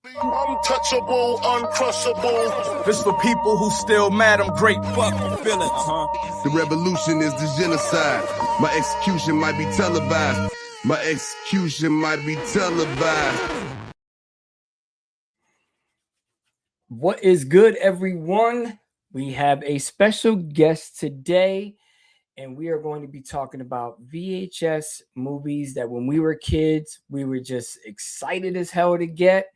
Untouchable, uncrushable. This for people who still mad I'm great. Fuck the feelings. The revolution is the genocide. My execution might be televised. My execution might be televised. What is good, everyone? We have a special guest today, and we are going to be talking about VHS movies that when we were kids, we were just excited as hell to get.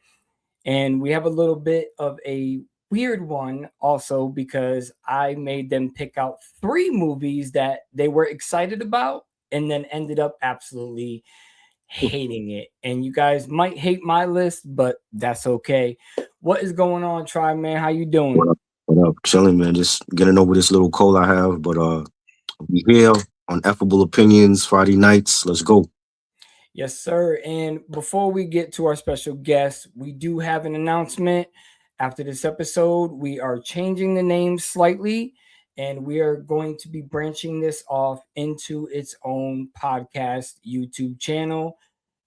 And we have a little bit of a weird one also because I made them pick out 3 movies that they were excited about and then ended up absolutely hating it. And you guys might hate my list, but that's okay. What is going on, Try Man? How you doing? What up? Chilling, man. Just getting over this little cold I have, but we here on Effable Opinions Friday nights. Let's go. Yes, sir. And before we get to our special guest, we do have an announcement. After this episode, we are changing the name slightly, and we are going to be branching this off into its own podcast YouTube channel.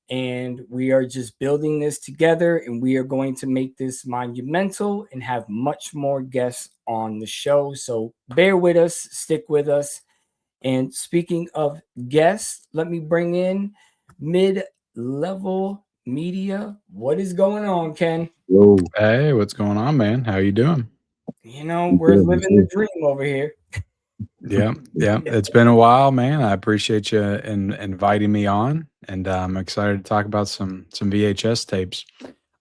And we are just building this together, and we are going to make this monumental and have much more guests on the show. So bear with us, stick with us. And speaking of guests, let me bring in Mid-Level Media. What is going on, Ken? Yo. Hey, what's going on, man? How you doing? You know, we're living the dream over here. Yeah. It's been a while, man. I appreciate you inviting me on, and I'm excited to talk about some VHS tapes.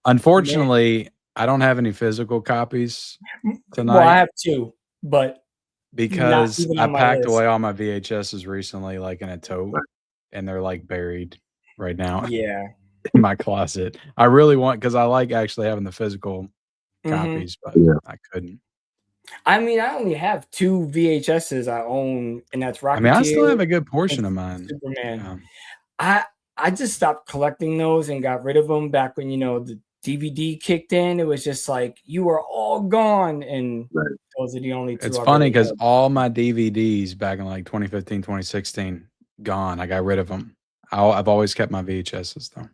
Unfortunately, I don't have any physical copies tonight. Well, I have 2, but because I packed away all my VHSs recently, like in a tote, and they're like buried right now. Yeah. In my closet. I really want, because I like actually having the physical copies, but I couldn't. I mean, I only have 2 VHSs I own, and that's Rocketeer. I mean, I still have a good portion of mine. Superman. Yeah. I just stopped collecting those and got rid of them back when, you know, the DVD kicked in. It was just like, you are all gone, and those are the only 2. It's funny because all my DVDs back in like 2015, 2016, gone. I got rid of them. I've always kept my VHSs though.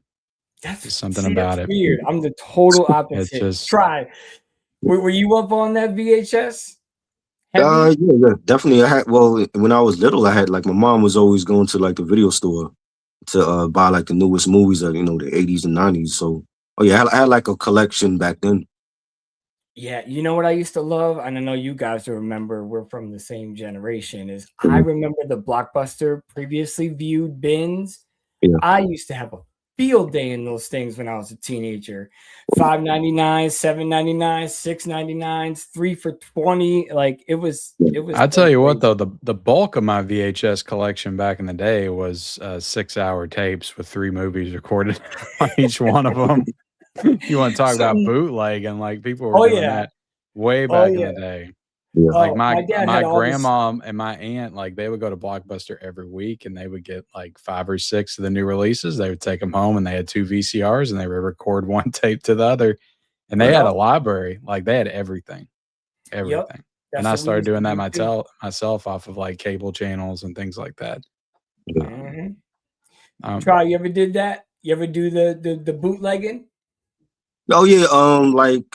That's just something about it. Weird. I'm the total opposite. Just, Try. Were you up on that VHS? Yeah, definitely. I had, well, when I was little, I had like, my mom was always going to like the video store to buy like the newest movies of, you know, the 80s and 90s. So, I had like a collection back then. Yeah, you know what I used to love? And I know you guys will remember, we're from the same generation, is I remember the Blockbuster previously viewed bins. Yeah. I used to have a field day in those things when I was a teenager. $5.99, $7.99, $6.99, 3 for $20. Like it was. I tell you what, though, the bulk of my VHS collection back in the day was 6-hour tapes with 3 movies recorded on each one of them. You want to talk about bootleg, and like people were doing that way back in the day. Yeah. Like my grandma and my aunt, like they would go to Blockbuster every week, and they would get like 5 or 6 of the new releases. They would take them home, and they had 2 VCRs, and they would record one tape to the other. And they had a library, like they had everything. And I started doing that myself off of like cable channels and things like that. Try, you ever did that? You ever do the bootlegging? Oh yeah, like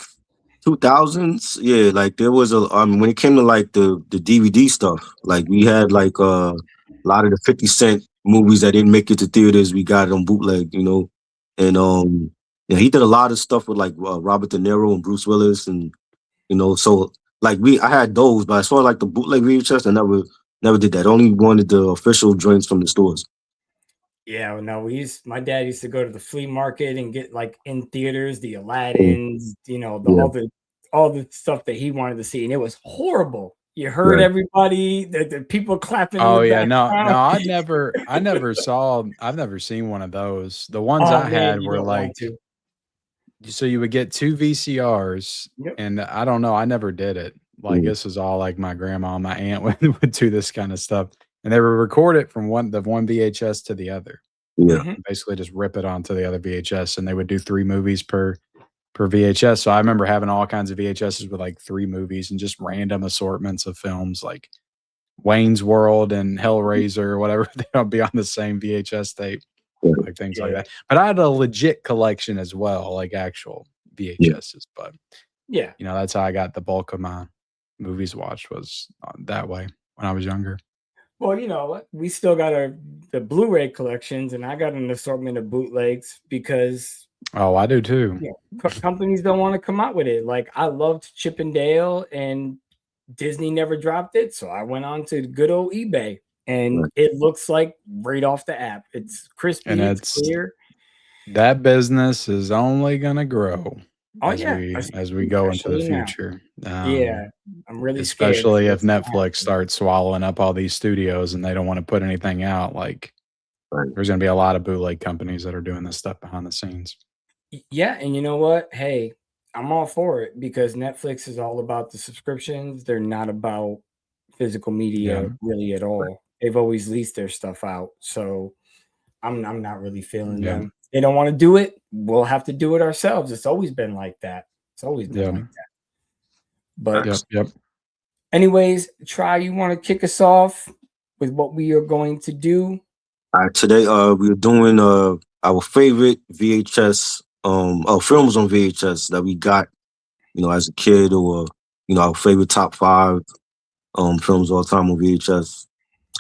2000s. Yeah, like there was a when it came to like the DVD stuff, like we had like a lot of the 50 Cent movies that didn't make it to theaters. We got it on bootleg, you know, and he did a lot of stuff with like Robert De Niro and Bruce Willis, and you know, so like I had those, but as far as like the bootleg VHS, I never did that. Only wanted the official joints from the stores. Yeah, no, my dad used to go to the flea market and get like in theaters, the Aladdins, you know, all the stuff that he wanted to see, and it was horrible. You heard everybody, the people clapping. Oh yeah, no, I've never seen one of those. The ones I had were like, so you would get 2 VCRs, and I don't know, I never did it. Like this was all like my grandma and my aunt would do this kind of stuff. And they would record it from one VHS to the other. Yeah. Basically just rip it onto the other VHS, and they would do 3 movies per VHS. So I remember having all kinds of VHSs with like 3 movies and just random assortments of films like Wayne's World and Hellraiser or whatever. They'll be on the same VHS tape, like things like that. But I had a legit collection as well, like actual, VHSs. But Yeah. that's how I got the bulk of my movies watched was that way when I was younger. Well, you know what? We still got the Blu-ray collections, and I got an assortment of bootlegs because Oh, I do too. companies don't want to come out with it. Like I loved Chip and Dale, and Disney never dropped it, so I went on to good old eBay, and it looks like right off the app. It's crispy, And it's clear. That business is only gonna grow Oh as yeah, we go into the especially now. future. Yeah, I'm really scared. Especially if Netflix starts swallowing up all these studios and they don't want to put anything out. Like, there's going to be a lot of bootleg companies that are doing this stuff behind the scenes. Yeah, and you know what? Hey, I'm all for it because Netflix is all about the subscriptions. They're not about physical media really at all. They've always leased their stuff out, so I'm not really feeling them. They don't want to do it. We'll have to do it ourselves. It's always been like that. It's always been like that. But anyways, Try, you want to kick us off with what we are going to do? All right, today we're doing our favorite VHS films on VHS that we got, as a kid, or our favorite top 5 films all time on VHS.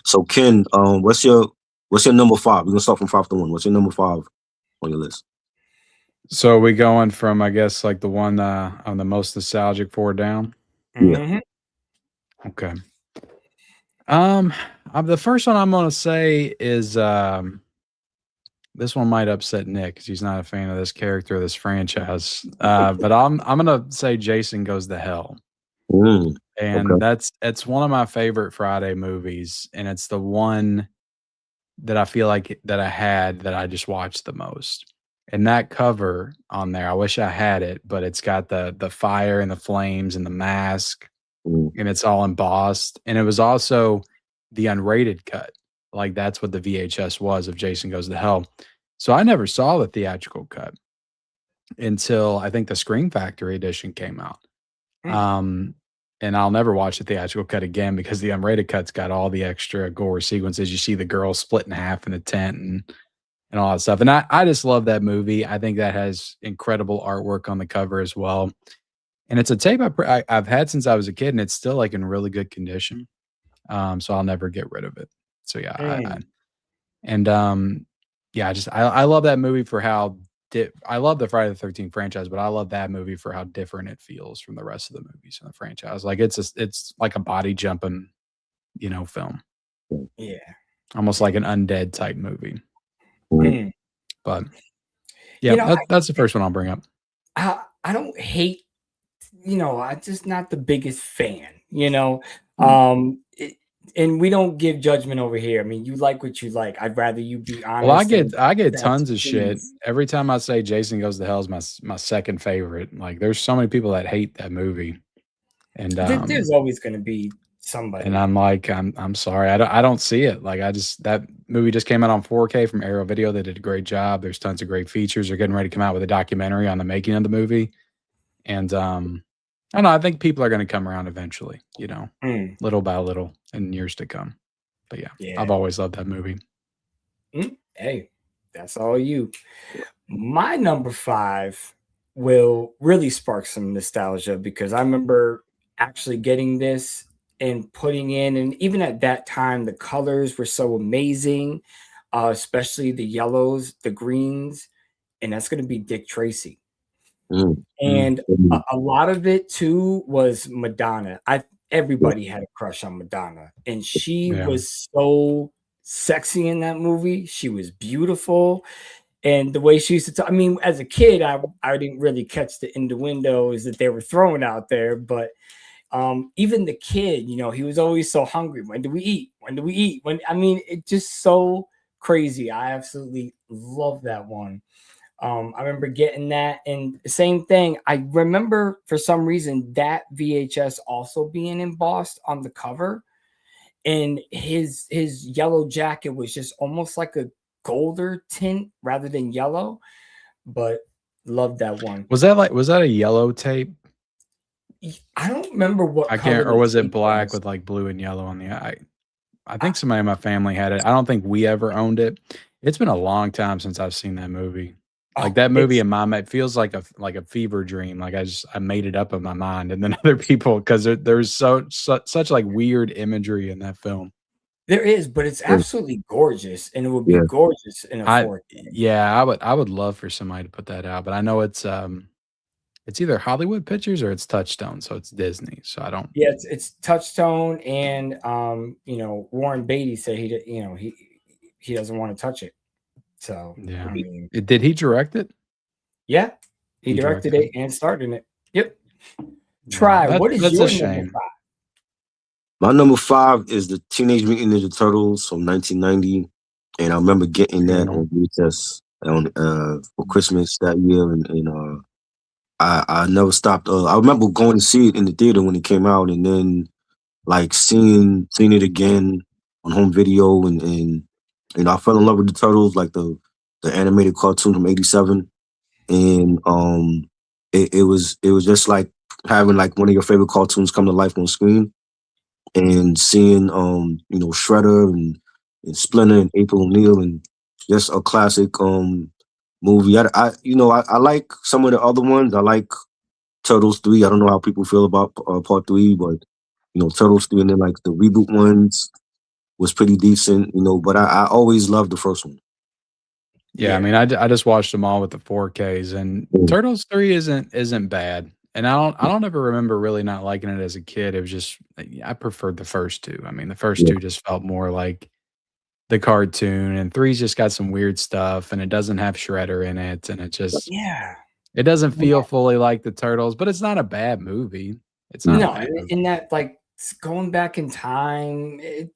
So Ken, what's your number 5? We're gonna start from 5 to 1. What's your number 5 on your list? So we going from, I guess, like the one I'm the most nostalgic for down? Mm-hmm. Okay. The first one I'm gonna say is this one might upset Nick because he's not a fan of this character, this franchise. But I'm gonna say Jason Goes to Hell. And it's one of my favorite Friday movies, and it's the one that I feel like that I had that I just watched the most. And that cover on there, I wish I had it, but it's got the fire and the flames and the mask, and it's all embossed. And it was also the unrated cut. Like that's what the VHS was of Jason Goes to Hell. So I never saw the theatrical cut until I think the Scream Factory edition came out. And I'll never watch the theatrical cut again because the unrated cut's got all the extra gore sequences. You see the girl split in half in the tent and all that stuff. And I just love that movie. I think that has incredible artwork on the cover as well. And it's a tape I've had since I was a kid, and it's still like in really good condition. So I'll never get rid of it. So yeah, I love that movie for how I love the Friday the 13th franchise, but I love that movie for how different it feels from the rest of the movies in the franchise. Like it's like a body jumping, film. Yeah, almost like an undead type movie. But yeah, that's the first one I'll bring up. I don't hate, I'm just not the biggest fan, and we don't give judgment over here. I mean, you like what you like. I'd rather you be honest. Well, I get tons of shit every time I say Jason Goes to Hell is my second favorite. Like, there's so many people that hate that movie, and there's always going to be somebody. And I'm like, I'm sorry, I don't see it. Like, that movie just came out on 4K from Arrow Video. They did a great job. There's tons of great features. They're getting ready to come out with a documentary on the making of the movie, and I don't know. I think people are going to come around eventually, little by little in years to come. But yeah, I've always loved that movie. Hey, that's all you. My number 5 will really spark some nostalgia because I remember actually getting this and putting in, and even at that time, the colors were so amazing, especially the yellows, the greens, and that's going to be Dick Tracy. And a lot of it too was Madonna. Everybody had a crush on Madonna, and she was so sexy in that movie. She was beautiful, and the way she used to talk. I mean, as a kid, I didn't really catch the innuendos that they were throwing out there, but even the kid, he was always so hungry. When do we eat? When do we eat? It's just so crazy. I absolutely love that one. I remember getting that, and the same thing. I remember for some reason that VHS also being embossed on the cover, and his yellow jacket was just almost like a golder tint rather than yellow. But loved that one. Was that a yellow tape? I don't remember what I can't, or was it black with like blue and yellow on the eye? I think somebody in my family had it. I don't think we ever owned it. It's been a long time since I've seen that movie. Like that movie in my mind, it feels like a fever dream. Like I made it up in my mind, and then other people, because there's such like weird imagery in that film. There is, but it's absolutely gorgeous, and it would be Yeah. gorgeous in a 4K. Yeah, I would love for somebody to put that out, but I know it's either Hollywood Pictures or it's Touchstone, so it's Disney. So I don't. Yeah, it's Touchstone, and Warren Beatty said he doesn't want to touch it. So Yeah, I mean, did he direct it? yeah, he directed it and starred in it. Yep. Try. What is that's your a shame. number 5? My number 5 is the Teenage Mutant Ninja Turtles from 1990, and I remember getting that on VHS for Christmas that year, and I never stopped. I remember going to see it in the theater when it came out, and then like seeing it again on home video, and I fell in love with the Turtles, like the animated cartoon from '87, and it was just like having like one of your favorite cartoons come to life on screen, and seeing Shredder and Splinter and April O'Neil, and just a classic movie. I like some of the other ones. I like Turtles 3. I don't know how people feel about part 3, but Turtles 3, and then like the reboot ones was pretty decent, but I always loved the first one. Yeah, I mean, I just watched them all with the 4Ks, and Turtles 3 isn't bad. And I don't ever remember really not liking it as a kid. It was just I preferred the first two. I mean, the first two just felt more like the cartoon, and 3's just got some weird stuff, and it doesn't have Shredder in it, and it just it doesn't feel fully like the Turtles, but it's not a bad movie. It's not a bad movie. In that like going back in time, it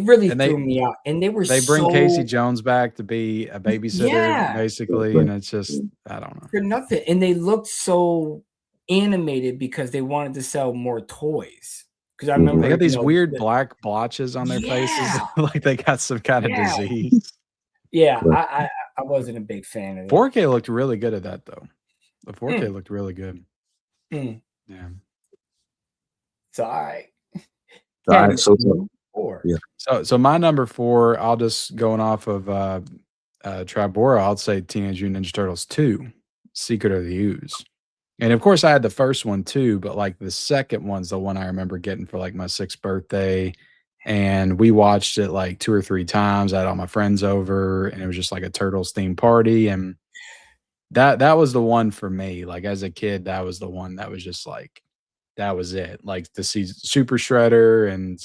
really threw me out. And they bring Casey Jones back to be a babysitter, basically, and it's just I don't know. For nothing. And they looked so animated because they wanted to sell more toys. Because I remember they got these weird black blotches on their faces, like they got some kind of disease. Yeah, I wasn't a big fan of it. 4K looked really good at that though. The 4K looked really good. Yeah. So all right. So my number 4, I'll just going off of Tribora, I'll say Teenage Mutant Ninja Turtles 2, Secret of the Ooze. And of course I had the first one too, but like the second one's the one I remember getting for like my 6th birthday. And we watched it like 2 or 3 times. I had all my friends over, and it was just like a Turtles themed party. And that was the one for me. Like as a kid, that was the one that was just like, that was it. Like to see Super Shredder and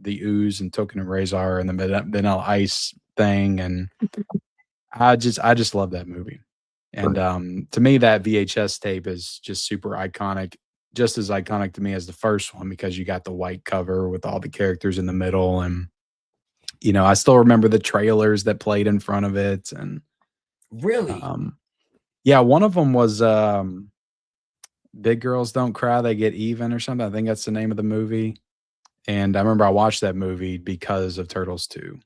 the Ooze and Token and Razor and the Vanilla Ice thing. And I just love that movie. And to me, that VHS tape is just super iconic, just as iconic to me as the first one, because you got the white cover with all the characters in the middle. And, I still remember the trailers that played in front of it. And really, yeah, one of them was Big Girls Don't Cry, They Get Even or something. I think that's the name of the movie. And I remember I watched that movie because of Turtles 2.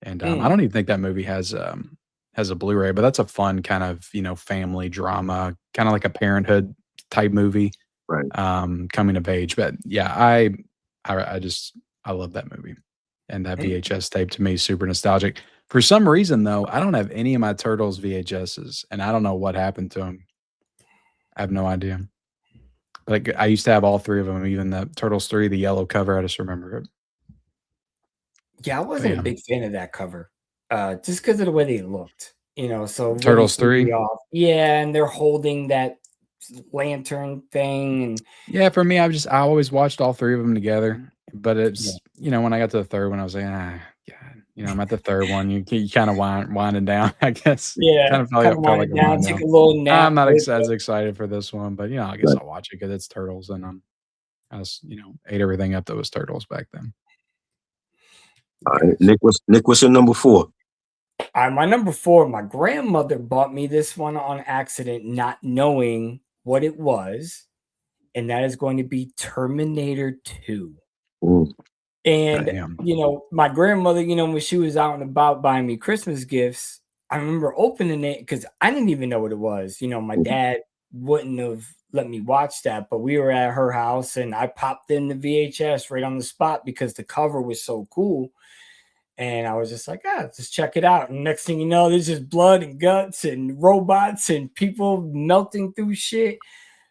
And I don't even think that movie has a Blu-ray, but that's a fun kind of, family drama, kind of like a Parenthood type movie, right? Coming of age. But yeah, I love that movie, and that VHS tape to me is super nostalgic. For some reason, though, I don't have any of my Turtles VHSs, and I don't know what happened to them. I have no idea. Like I used to have all 3 of them, even the Turtles 3, the yellow cover. I just remember it. Yeah, I wasn't a big fan of that cover. Just because of the way they looked, so Turtles 3. Yeah, and they're holding that lantern thing, and yeah, for me, I always watched all 3 of them together. But it's when I got to the 3rd one, I was like, God, I'm at the 3rd one. You kind of winding down, I guess. Yeah, kind of felt like down, take a little nap. I'm not as excited for this one, but I guess I'll watch it because it's Turtles, and I was ate everything up that was Turtles back then. All right, Nick, what's your number 4? My number 4, my grandmother bought me this one on accident, not knowing what it was, and that is going to be Terminator 2. Ooh. And my grandmother, when she was out and about buying me Christmas gifts, I remember opening it because I didn't even know what it was. My dad wouldn't have let me watch that, but we were at her house and I popped in the VHS right on the spot because the cover was so cool. And I was just like, just check it out. And next thing you know, there's just blood and guts and robots and people melting through shit.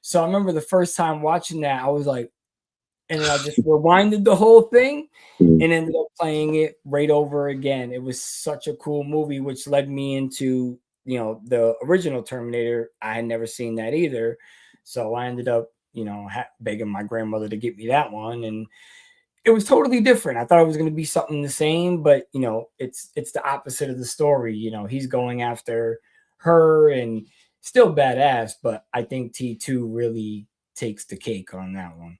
So I remember the first time watching that, I was like, and then I just rewinded the whole thing and ended up playing it right over again. It was such a cool movie, which led me into, the original Terminator. I had never seen that either. So I ended up, begging my grandmother to get me that one. And it was totally different. I thought it was going to be something the same, but it's the opposite of the story. He's going after her and still badass, but I think T2 really takes the cake on that one.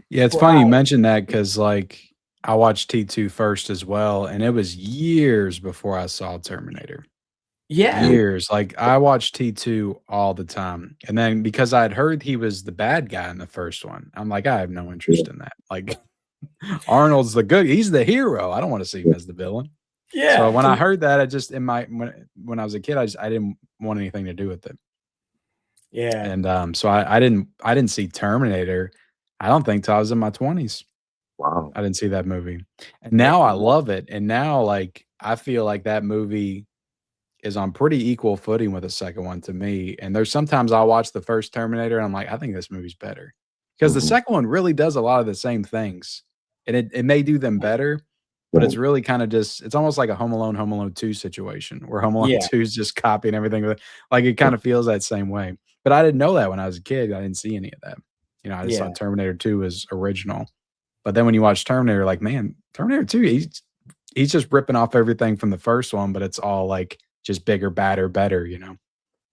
Yeah, it's funny you mentioned that because like I watched T2 first as well, and it was years before I saw Terminator. Yeah. Years. Like I watched T2 all the time. And then because I'd heard he was the bad guy in the first one, I'm like, I have no interest in that. Like Arnold's he's the hero. I don't want to see him as the villain. Yeah. So when I heard that, I just when I was a kid, I didn't want anything to do with it. Yeah. And so I didn't see Terminator, I don't think till I was in my 20s. Wow. I didn't see that movie. And now I love it. And now like I feel like that movie is on pretty equal footing with the second one to me. And there's sometimes I'll watch the first Terminator and I'm like, I think this movie's better. Because the second one really does a lot of the same things. And it may do them better, but it's really kind of just, it's almost like a Home Alone 2 situation where Home Alone 2 is just copying everything. Like it kind of feels that same way. But I didn't know that when I was a kid. I didn't see any of that. I just thought Terminator 2 was original. But then when you watch Terminator, like, man, Terminator 2, he's just ripping off everything from the first one, but it's all like just bigger, badder, better,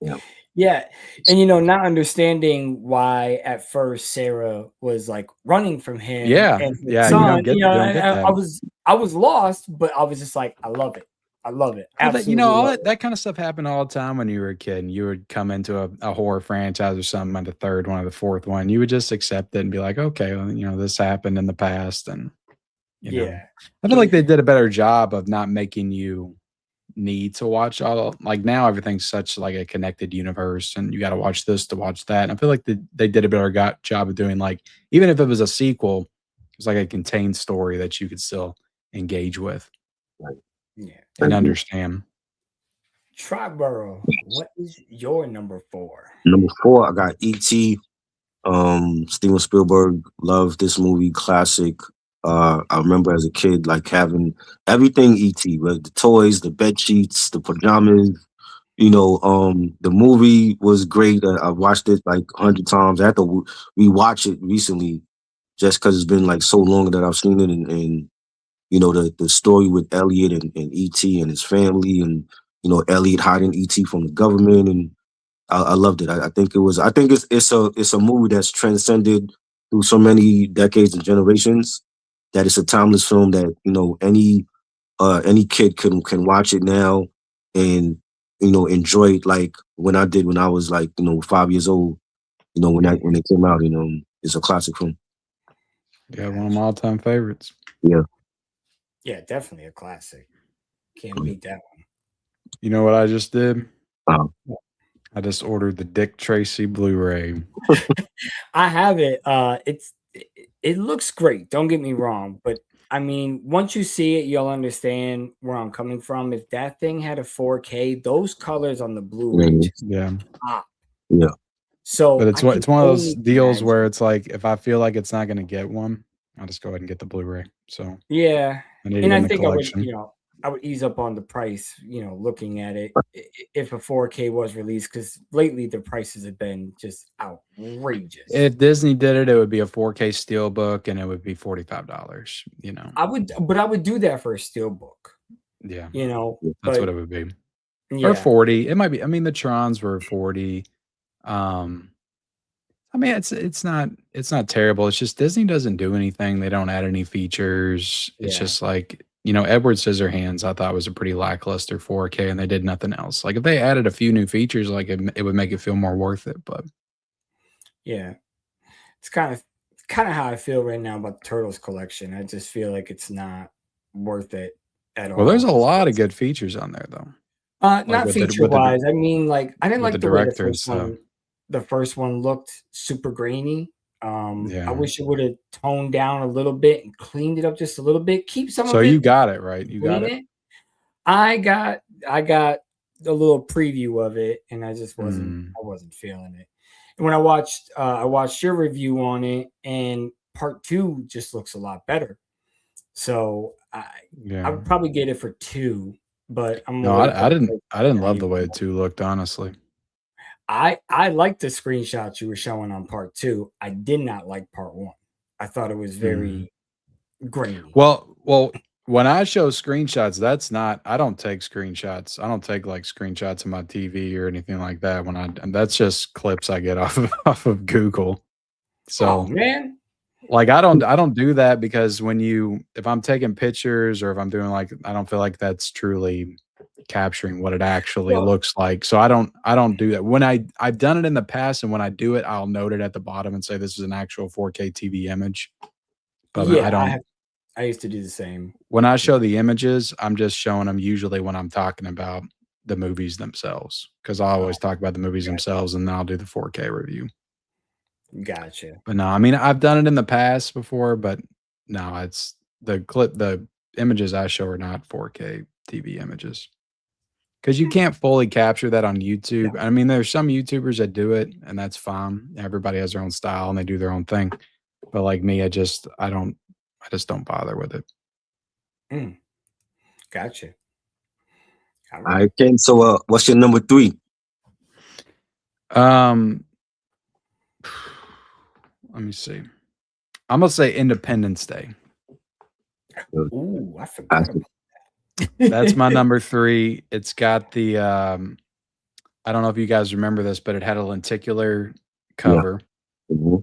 Yeah. Yeah. And not understanding why at first Sarah was like running from him. Yeah. And Yeah. son, You don't get that. I was lost, but I was just like, I love it. I love it. Absolutely. All that kind of stuff happened all the time when you were a kid and you would come into a horror franchise or something on the third one or the fourth one. You would just accept it and be like, okay, well, this happened in the past. And, I feel like they did a better job of not making you need to watch like now everything's such like a connected universe and you got to watch this to watch that. And I feel like they did a better job of doing like, even if it was a sequel, it was like a contained story that you could still engage with. Right. Yeah. And understand. Triborough, what is your number 4? Number 4, I got E.T. Steven Spielberg, loved this movie, classic. I remember as a kid, like having everything E.T., right? The toys, the bed sheets, the pajamas. The movie was great. I watched it like 100 times. I had to rewatch it recently, just because it's been like so long that I've seen it, and the story with Elliot and E.T. and his family, and Elliot hiding E.T. from the government, and I loved it. I think it's a movie that's transcended through so many decades and generations that it's a timeless film that any kid can watch it now and enjoy it like when I did when I was like 5 years old. When it came out, it's a classic film. Yeah, one of my all-time favorites. Yeah. Yeah, definitely a classic. Can't beat that one. You know what I just did? I just ordered the Dick Tracy Blu-ray. I have it. It looks great. Don't get me wrong, but I mean, once you see it, you'll understand where I'm coming from. If that thing had a 4K, those colors on the Blu-ray, pop. Yeah. So, but it's one of those deals where it's like if I feel like it's not going to get one, I'll just go ahead and get the Blu-ray. So yeah, and I think I would ease up on the price, looking at it if a 4K was released, because lately the prices have been just outrageous. If Disney did it, it would be a 4K steelbook and it would be $45. I would do that for a steelbook. Yeah, that's what it would be. Yeah. Or 40. It might be. I mean, the Trons were 40. I mean, it's not terrible. It's just Disney doesn't do anything. They don't add any features. It's just like, Edward Scissorhands I thought was a pretty lackluster 4K and they did nothing else. Like if they added a few new features, like it would make it feel more worth it. But yeah, it's kind of how I feel right now about the Turtles collection. I just feel like it's not worth it at all. Well, there's a lot of good features on there though. Not feature wise. I mean, like I didn't like the way director and stuff. The first one looked super grainy. I wish it would have toned down a little bit and cleaned it up just a little bit. Keep some So of it. you got it right. You got it. I got a little preview of it, and I just wasn't feeling it. And when I watched your review on it, and part 2 just looks a lot better. So I would probably get it for 2, but I didn't love the way 2 looked, honestly. I like the screenshots you were showing on part 2. I did not like part 1. I thought it was very grainy. Well, when I show screenshots, that's not. I don't take screenshots. I don't take like screenshots of my TV or anything like that. And that's just clips I get off of Google. So man, like I don't do that because if I'm taking pictures or if I'm doing like I don't feel like that's truly capturing what it actually looks like. So I don't do that. When I've done it in the past, and when I do it, I'll note it at the bottom and say this is an actual 4K TV image. But I used to do the same. When I show the images, I'm just showing them usually when I'm talking about the movies themselves, because I always talk about the movies themselves, and then I'll do the 4K review. Gotcha. But no, I mean I've done it in the past before, but no, it's the images I show are not 4K TV images. Because you can't fully capture that on YouTube. I mean, there's some YouTubers that do it, and that's fine. Everybody has their own style and they do their own thing. But like me, I just don't bother with it. Gotcha. All right, Ken. So, what's your number 3? Let me see. I'm gonna say Independence Day. Ooh, I forgot about that. That's my number 3. It's got the I don't know if you guys remember this, but it had a lenticular cover,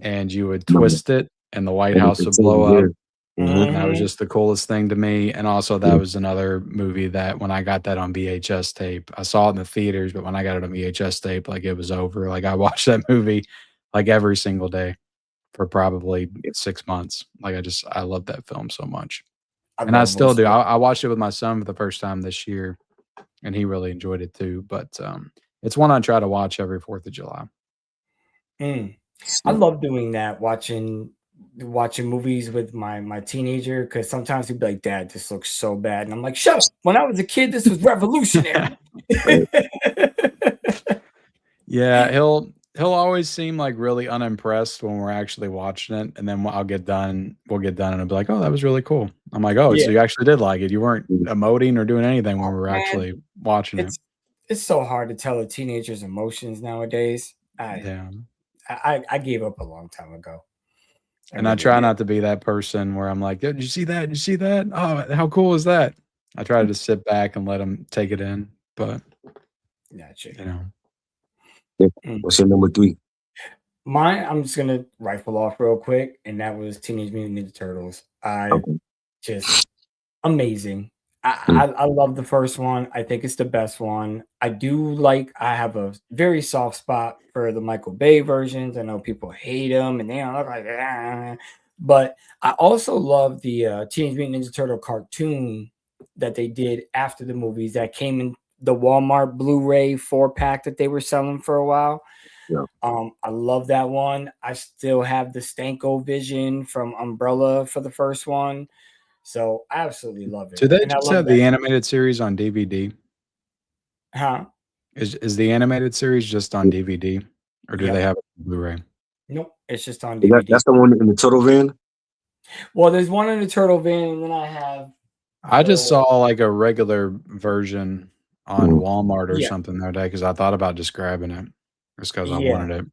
and you would twist it, and the White House would blow up. And that was just the coolest thing to me. And also, that was another movie that when I got that on VHS tape, I saw it in the theaters, but when I got it on VHS tape, like it was over. Like I watched that movie like every single day for probably 6 months. Like I love that film so much. And I still do. I watched it with my son for the first time this year, and he really enjoyed it too. But it's one I try to watch every 4th of July. I love doing that, watching movies with my teenager, because sometimes he'd be like, "Dad, this looks so bad," and I'm like, "Shut up! When I was a kid, this was revolutionary." Yeah, he'll always seem like really unimpressed when we're actually watching it, and then we'll get done, and I'll be like, "Oh, that was really cool." I'm like, "Oh, so you actually did like it? You weren't emoting or doing anything when we were actually watching it." It's so hard to tell a teenager's emotions nowadays. I gave up a long time ago. And I try not to be that person where I'm like, "Did you see that? Did you see that? Oh, how cool is that?" I try to just sit back and let them take it in. But gotcha. What's your number 3? Mine, I'm just gonna rifle off real quick, and that was Teenage Mutant Ninja Turtles. Just amazing. I love the first one. I think it's the best one. I have a very soft spot for the Michael Bay versions. I know people hate them and they don't look like that. But I also love the Teenage Mutant Ninja Turtle cartoon that they did after the movies that came in the Walmart Blu-ray 4-pack that they were selling for a while. I love that one. I still have the Stanko Vision from Umbrella for the first one. So I absolutely love it. Do they just have the animated series on DVD? Huh? Is the animated series just on DVD, or do they have it on Blu-ray? Nope, it's just on DVD. That's the one in the Turtle Van? Well, there's one in the Turtle Van, and then I just saw like a regular version on Walmart or something the other day because I thought about just grabbing it just because I wanted it.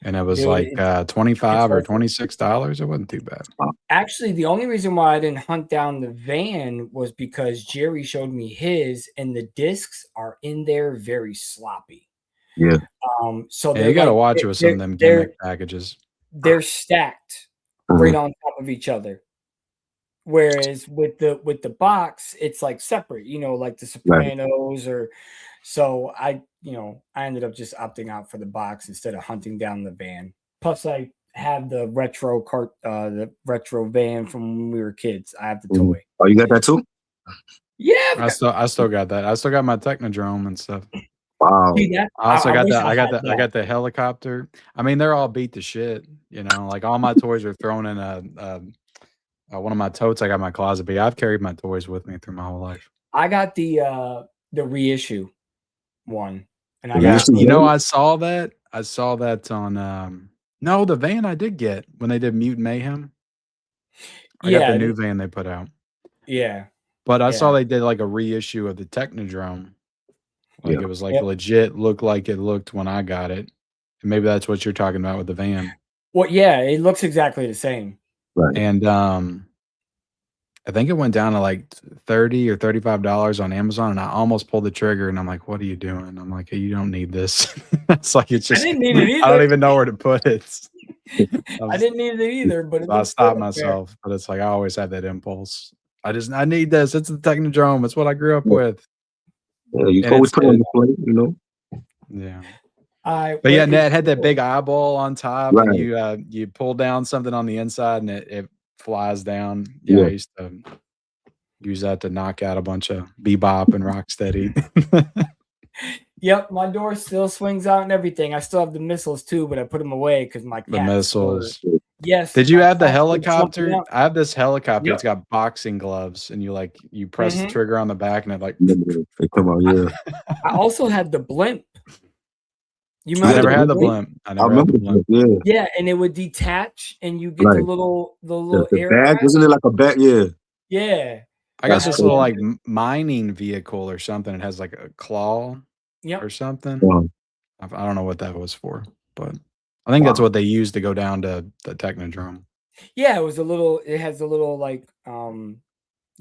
And it was like $25 or $26. It wasn't too bad. Actually, the only reason why I didn't hunt down the van was because Jerry showed me his, and the discs are in there very sloppy. Yeah. So you got to watch it with some of them gimmick packages. They're stacked right on top of each other. Whereas with the box, it's like separate, like the Sopranos or so I ended up just opting out for the box instead of hunting down the van. Plus I have the retro van from when we were kids. I have the toy. Oh, you got that too? Yeah. I still got that. I still got my Technodrome and stuff. Wow. See, that, I also got wish the I got had the I that. got the helicopter. I mean, they're all beat to shit. You know, like all my toys are thrown in one of my totes I got in my closet. But yeah, I've carried my toys with me through my whole life. I got the reissue one, and I Yeah, got this is You the know, good. I saw that. I saw that on no, the van I did get when they did Mutant Mayhem. I got the yeah, new van they put out. yeah, But I saw yeah, they did like a reissue of the Technodrome. Like Yeah. it was like yep. legit looked like it looked when I got it. And maybe that's what you're talking about with the van. Well, yeah, it looks exactly the same. Right. And I think it went down to like $30 or $35 on Amazon, and I almost pulled the trigger. And I'm like, "What are you doing?" I'm like, hey, "You don't need this." It's like it's I just didn't need it I don't either. even know where to put it. I didn't need it either, but it I looks good stopped up there. myself, but it's like I always have that impulse. I need this. It's the Technodrome. It's what I grew up Yeah. with, Yeah, you can and always it's put it on the plate, you know. yeah. I But yeah, what is Ned had that your- big eyeball on top, and Right. you pull down something on the inside, and it flies down. Yeah, Yeah. I used to use that to knock out a bunch of bebop and rocksteady. Yep, my door still swings out and everything. I still have the missiles too, but I put them away because my The cats were. missiles. Yes, Did you my have the cats were jumping helicopter? up. I have this helicopter. Yep. It's got boxing gloves, and you press the Mhm. trigger on the back, and it like. Remember they come out, yeah. I also had the blimp. You I Yeah, remember never the the had the blimp. blimp? blimp. I I never had remember the the blimp. blimp, yeah. Yeah, and it would detach, and you get Right. the little The air bag, back. wasn't it like a bag? Yeah. Yeah, I got That's had this crazy. little them. like mining vehicle or something. It has like a claw Yep. or something. Wow. I don't know what that was for, but I think that's Wow. what they used to go down to the Technodrome. Yeah, it was a little. It has a little like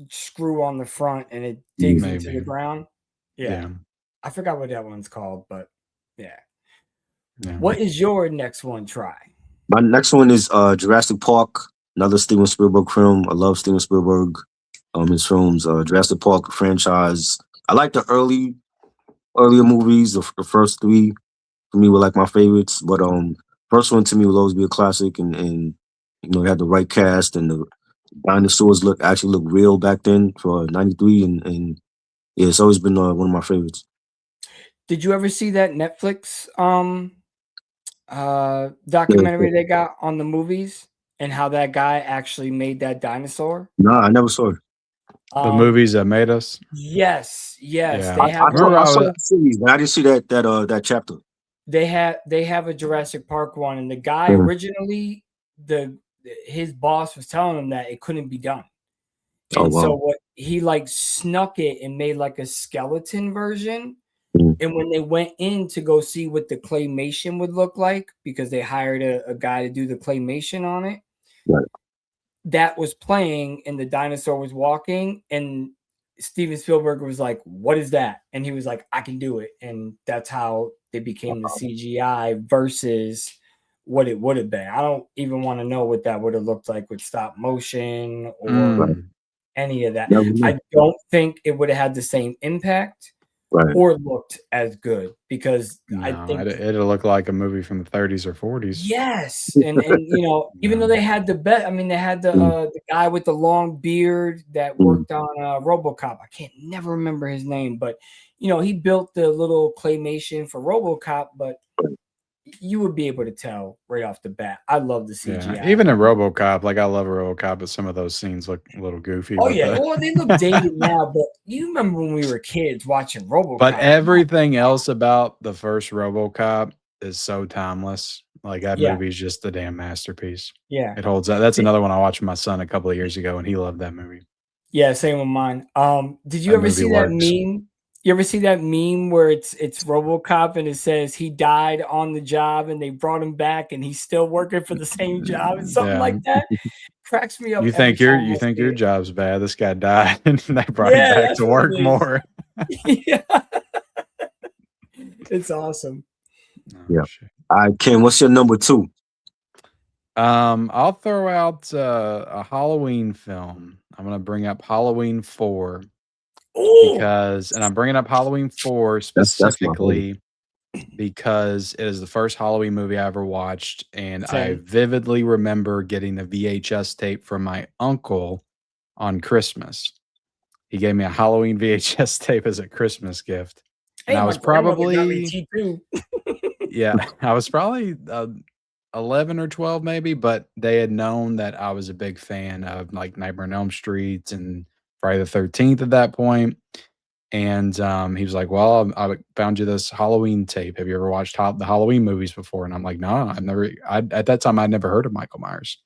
screw on the front, and it digs into the Maybe. ground. Yeah, Yeah. I forgot what that one's called, but yeah. Yeah. What is your next one? Try. My next one is Jurassic Park, another Steven Spielberg film. I love Steven Spielberg, his films, Jurassic Park franchise. I like the earlier movies. The first three for me were like my favorites, but first one to me will always be a classic, and you know, it had the right cast, and the dinosaurs actually look real back then for '93, and yeah, it's always been one of my favorites. Did you ever see that Netflix Yeah, documentary they got on the movies and how that guy actually made that dinosaur? no, I never saw it. The Um, movies that made us. yes, yes, Yeah. they have Remember I I saw was that series, but I didn't see that chapter. they have a Jurassic Park one, and the guy Mhm. originally his boss was telling him that it couldn't be done. Oh And so wow. what he like snuck it and made like a skeleton version. Mhm. And when they went in to go see what the claymation would look like, because they hired a guy to do the claymation on it, Right. that was playing and the dinosaur was walking. And Steven Spielberg was like, "What is that?" And he was like, "I can do it." And that's how they became the CGI versus what it would have been. I don't even want to know what that would have looked like with stop motion or Right. any of that. Never knew. I don't think it would have had the same impact Right. or looked as good because I no, think it'll look like a movie from the 30s or 40s. yes, and you know, even though No. they had they had the guy with the long beard that Mhm. worked on RoboCop. I can't never remember his name, but you know, he built the little claymation for RoboCop, but you would be able to tell right off the bat. I love the Yeah, CGI. even in RoboCop, like I love RoboCop, but some of those scenes look a little goofy Oh with yeah, the well they look dated now, but you remember when we were kids watching RoboCop? but everything else about the first RoboCop is so timeless. Like that Yeah, movie is just a damn masterpiece. yeah. It holds up. That's another one I watched with my son a couple of years ago, and he loved that movie. Yeah, same with mine. Did you That ever movie see that works. meme? You ever see that meme where it's RoboCop and it says he died on the job and they brought him back and he's still working for the same job and something Yeah. like that? Cracks me up You every think your time I see it. job's bad. This guy died and they brought him Yeah, back that's to what work it is. more. Yeah. It's awesome. Oh, Yeah. shit. All right, Ken, what's your number two? I'll throw out a Halloween film. I'm gonna bring up Halloween 4 Oh, because, and I'm bringing up Halloween 4 That's my favorite. specifically because it is the first Halloween movie I ever watched, and I same. vividly remember getting the VHS tape from my uncle on Christmas. He gave me a Halloween VHS tape as a Christmas gift. And I my was grandmother got me probably, T2. yeah, I was probably 11 or 12 maybe, but they had known that I was a big fan of like Nightmare on Elm Street and Friday the 13th at that point. And he was like, "Well, I found you this Halloween tape. Have you ever watched the Halloween movies before?" And I'm like, "No, I've never." At that time, I'd never heard of Michael Myers.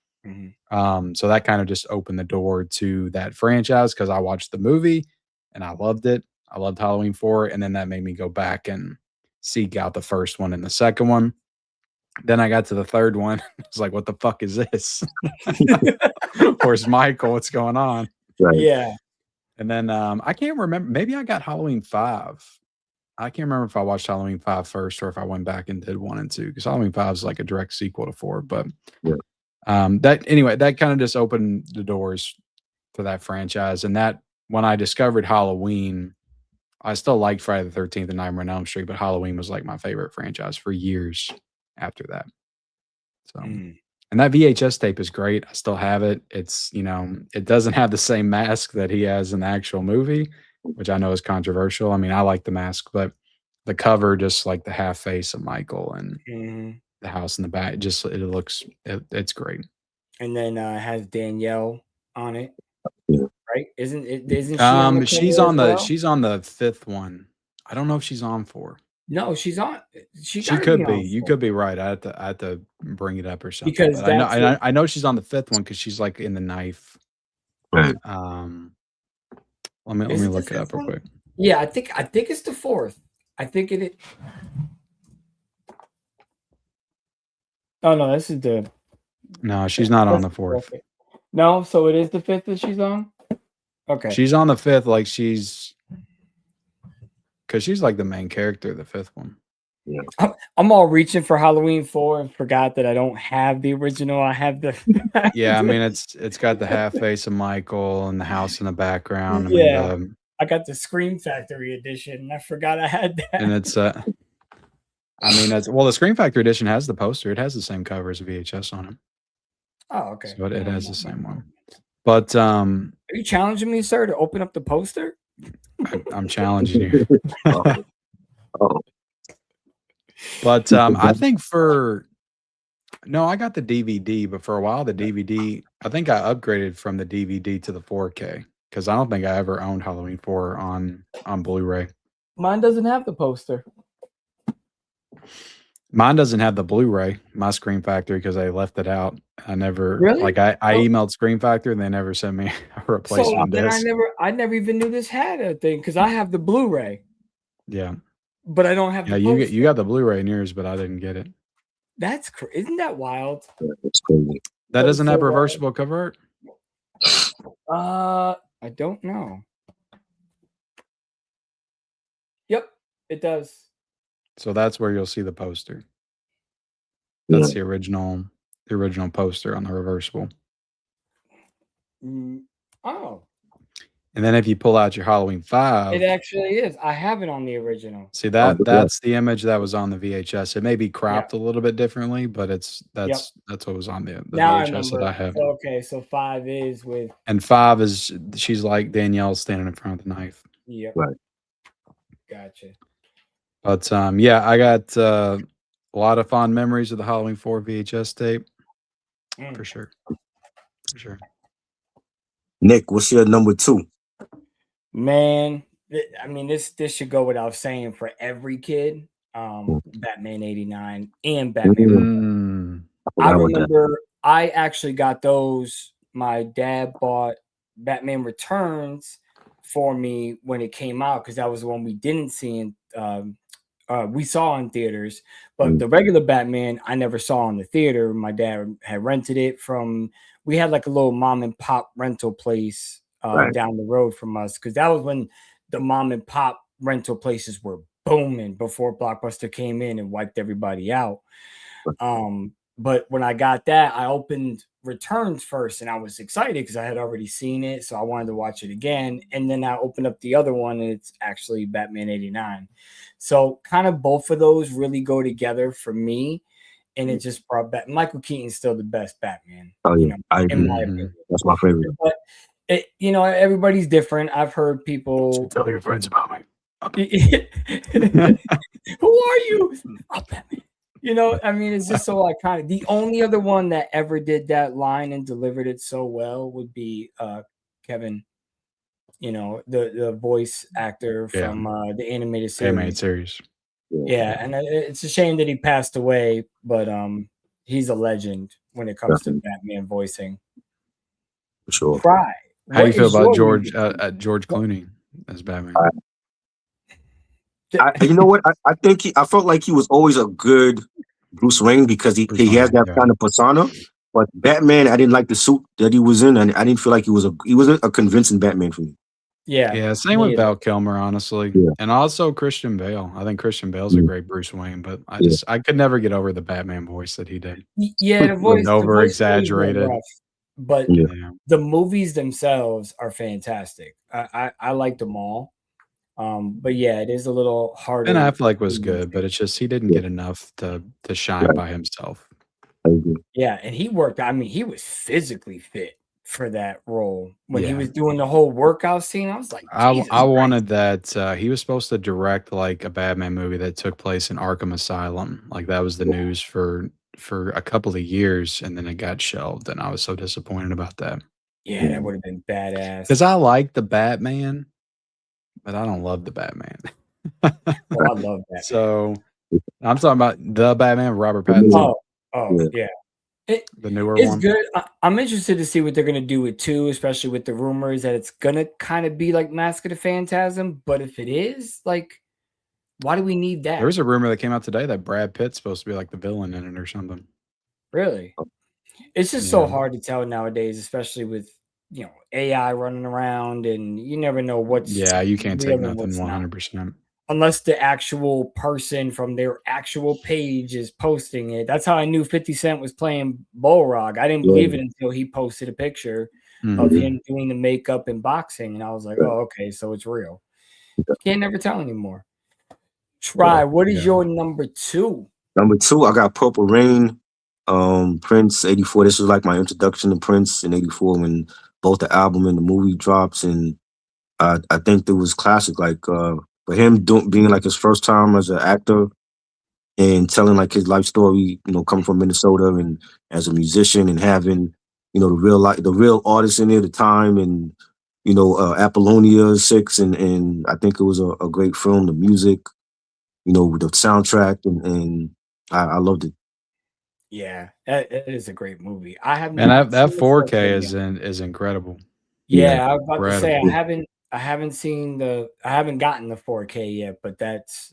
So that kind of just opened the door to that franchise because I watched the movie and I loved it. I loved Halloween 4, and then that made me go back and seek out the first one and the second one. Then I got to the third one. I was like, "What the fuck is this? Where's Michael? What's going on?" Right. Yeah. And then I can't remember. Maybe I got Halloween 5. I can't remember if I watched Halloween 5 first or if I went back and did 1 and 2 because Halloween 5 is like a direct sequel to 4. But Yeah. that kind of just opened the doors to that franchise. And that when I discovered Halloween, I still liked Friday the 13th and Nightmare on Elm Street, but Halloween was like my favorite franchise for years after that. So. And that VHS tape is great. I still have it. It's, it doesn't have the same mask that he has in the actual movie, which I know is controversial. I mean, I like the mask, but the cover, just like the half face of Michael and the house in the back, it's great. And then has Danielle on it. Yeah. Right? Isn't she on the she's cover on as the well? she's on the 5th one. I don't know if she's on 4. No, she's on. She could be. You could be right. I had to bring it up or something. Because but I know she's on the 5th one because she's like in the knife. Right. Let me look it up real quick. Yeah, I think it's the 4th. I think it is. Oh no, this is the. No, she's not on the 4th. No, so it is the 5th that she's on. Okay, she's on the 5th, like because she's like the main character of the 5th one. Yeah. I'm all reaching for Halloween 4 and forgot that I don't have the original. I have the. Yeah, I mean it's got the half face of Michael and the house in the background. Yeah, I got the Scream Factory edition. I forgot I had that. And it's the Scream Factory edition has the poster. It has the same cover as a VHS on it. Oh, okay. So it has the same one. But are you challenging me, sir, to open up the poster? I'm challenging you. Oh. But I think I got the DVD, but for a while the DVD, I think I upgraded from the DVD to the 4K because I don't think I ever owned Halloween 4 on Blu-ray. Mine doesn't have the poster. Mine doesn't have the Blu-ray, my Scream Factory, because they left it out. I never really I emailed Scream Factory and they never sent me a replacement disc. I never even knew this had a thing because I have the Blu-ray. Yeah. But I don't have the poster. You got the Blu-ray in yours, but I didn't get it. That's isn't that wild? That's crazy. That doesn't have reversible cover art? I don't know. Yep, it does. So that's where you'll see the poster. That's the original poster on the reversible. Oh. And then if you pull out your Halloween 5, it actually is. I have it on the original. See that's the image that was on the VHS. It may be cropped a little bit differently, but that's what was on the VHS that I have. Okay, so 5 is with. And 5 is she's like Danielle standing in front of the knife. Yep. Right. Gotcha. But I got a lot of fond memories of the Halloween 4 VHS tape. For sure. For sure. Nick, what's your number 2? Man, I mean, this should go without saying for every kid. Batman 89 and Batman. I remember I actually got those. My dad bought Batman Returns for me when it came out because that was the one we didn't see in we saw in theaters, but the regular Batman I never saw in the theater. My dad had rented it from. We had like a little mom and pop rental place down the road from us because that was when the mom and pop rental places were booming before Blockbuster came in and wiped everybody out. But when I got that, I opened Returns first and I was excited because I had already seen it. So I wanted to watch it again. And then I opened up the other one and it's actually Batman 89. So kind of both of those really go together for me. And it just brought back Michael Keaton's still the best Batman. Oh, yeah. I agree. That's my favorite. But everybody's different. I've heard people tell your friends about me. Who are you? Oh, Batman. You know, I mean, it's just so iconic. The only other one that ever did that line and delivered it so well would be Kevin. You know, the voice actor Yeah. from the animated Animated series. series. Yeah, and it's a shame that he passed away, but he's a legend when it comes to Definitely, Batman voicing. for sure. Try. How do you What feel is about your George number George two? Clooney as Batman? You know what? I think I felt like he was always a good Bruce Wayne because Bruce he has Wayne, that yeah. kind of persona. But Batman, I didn't like the suit that he was in, and I didn't feel like he wasn't a convincing Batman for me. Yeah, Yeah, same me with either. Val Kilmer, honestly. Yeah. And also Christian Bale. I think Christian Bale's a Mm. great Bruce Wayne, but Yeah. I could never get over the Batman voice that he did. Yeah, the voice Over is a little exaggerated. rough, but Yeah. Yeah. the movies themselves are fantastic. I like them all. But yeah, it is a little harder. Ben Affleck was to good, but see. it's just he didn't Yeah. get enough to shine Right. by himself. I agree. Yeah, and he worked. I mean, he was physically fit for that role when he Yeah. was doing the whole workout scene. I was like, Jesus I Christ. wanted that he was supposed to direct like a Batman movie that took place in Arkham Asylum. Like that was the news for a couple of years, and then it got shelved, and I was so disappointed about that. Yeah, that would have been badass. Because I like the Batman, but I don't love the Batman. Oh, I love that. So I'm talking about the Batman, Robert The Pattinson, movie. Yeah. the newer It's one. good. I'm interested to see what they're gonna do with 2, especially with the rumors that it's gonna kind of be like Mask of the Phantasm. But if it is, like, why do we need that? There was a rumor that came out today that Brad Pitt's supposed to be like the villain in it or something. Really? It's just so Yeah. hard to tell nowadays, especially with AI running around, and you never know what's Yeah, you can't real take and what's nothing not. 100%. Unless the actual person from their actual page is posting it. That's how I knew 50 Cent was playing Bullrog. I didn't believe it until he posted a picture of Mhm. him doing the makeup and boxing, and I was like, oh, okay, so it's real. You can't never tell anymore. Try. What is Yeah. your number 2? Number 2, I got Purple Rain, Prince '84. This was like my introduction to Prince in '84 when both the album and the movie drops, and I think it was classic. Like for him being like his first time as an actor and telling like his life story, coming from Minnesota and as a musician and having, the real artists in there at the time and Apollonia 6 and I think it was a great film, the music, with the soundtrack and I loved it. Yeah, it is a great movie. I have And not that seen the 4K 4K yet. is incredible. Yeah. Yeah, I was about to say Incredible. I haven't gotten the 4K yet, but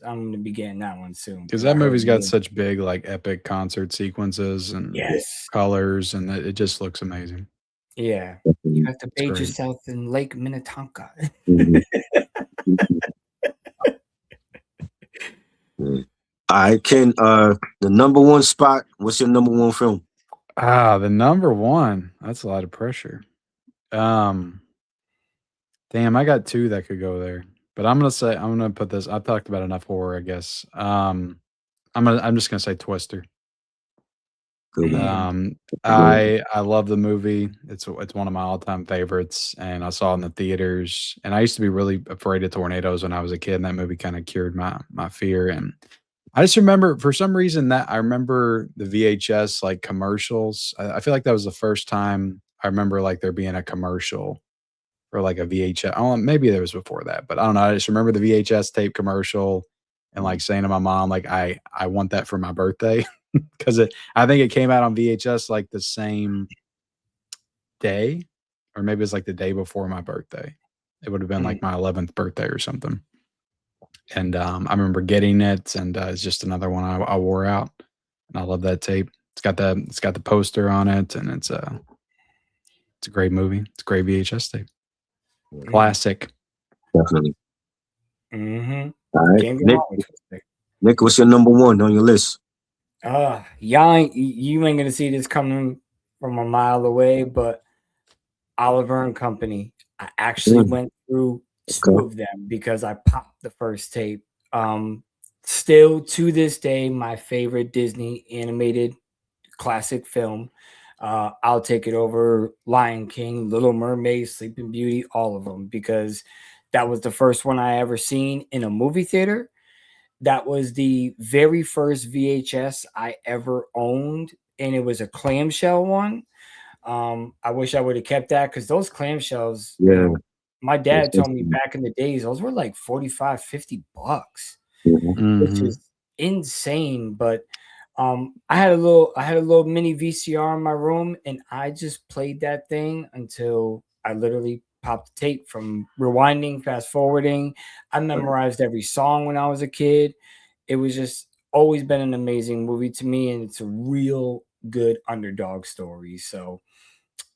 I'm gonna be getting that one soon Because I that heard movie's got really- such big, like, epic concert sequences and Yes. colors, and it just looks amazing. Yeah. You have to bathe great. yourself in Lake Minnetonka. Mhm. Yeah. All right, Ken, the number 1 spot, what's your number 1 film? The number 1, that's a lot of pressure. Damn, I got 2 that could go there, but I'm gonna put this. I've talked about enough horror, I guess. I'm just gonna say Twister. Good one. I love the movie. It's one of my all-time favorites, and I saw it in the theaters, and I used to be really afraid of tornadoes when I was a kid, and that movie kinda cured my fear, and I just remember for some reason that I remember the VHS, like, commercials. I feel like that was the first time I remember, like, there being a commercial for, like, a VHS. Oh, maybe there was before that, but I don't know. I just remember the VHS tape commercial and, like, saying to my mom, like, "I want that for my birthday," 'cause I think it came out on VHS, like, the same day, or maybe it was, like, the day before my birthday. It would have been, like, my 11th birthday or something. And, I remember getting it, and, it's just another one I wore out, and I love that tape. It's got the poster on it, and it's a great movie. It's a great VHS tape. Classic. Definitely. Mm-hmm. All right, Can't go Nick, wrong with Twister. Nick, what's your number 1 on your list? You ain't gonna see this coming from a mile away, but Oliver and Company. I actually went through 2 of them because I popped the first tape. Still to this day, my favorite Disney animated classic film. I'll take it over Lion King, Little Mermaid, Sleeping Beauty, all of them, because That was the first one I ever seen in a movie theater. That was the very first VHS I ever owned, and it was a clamshell one. I wish I would have kept that because those clamshells, Yeah. my dad That's told me back in the days, those were like 45, $50, Mhm. which Mhm. is insane. But I had a little mini VCR in my room, and I just played that thing until I literally popped the tape from rewinding, fast forwarding. I memorized every song when I was a kid. It was just always been an amazing movie to me, and it's a real good underdog story. So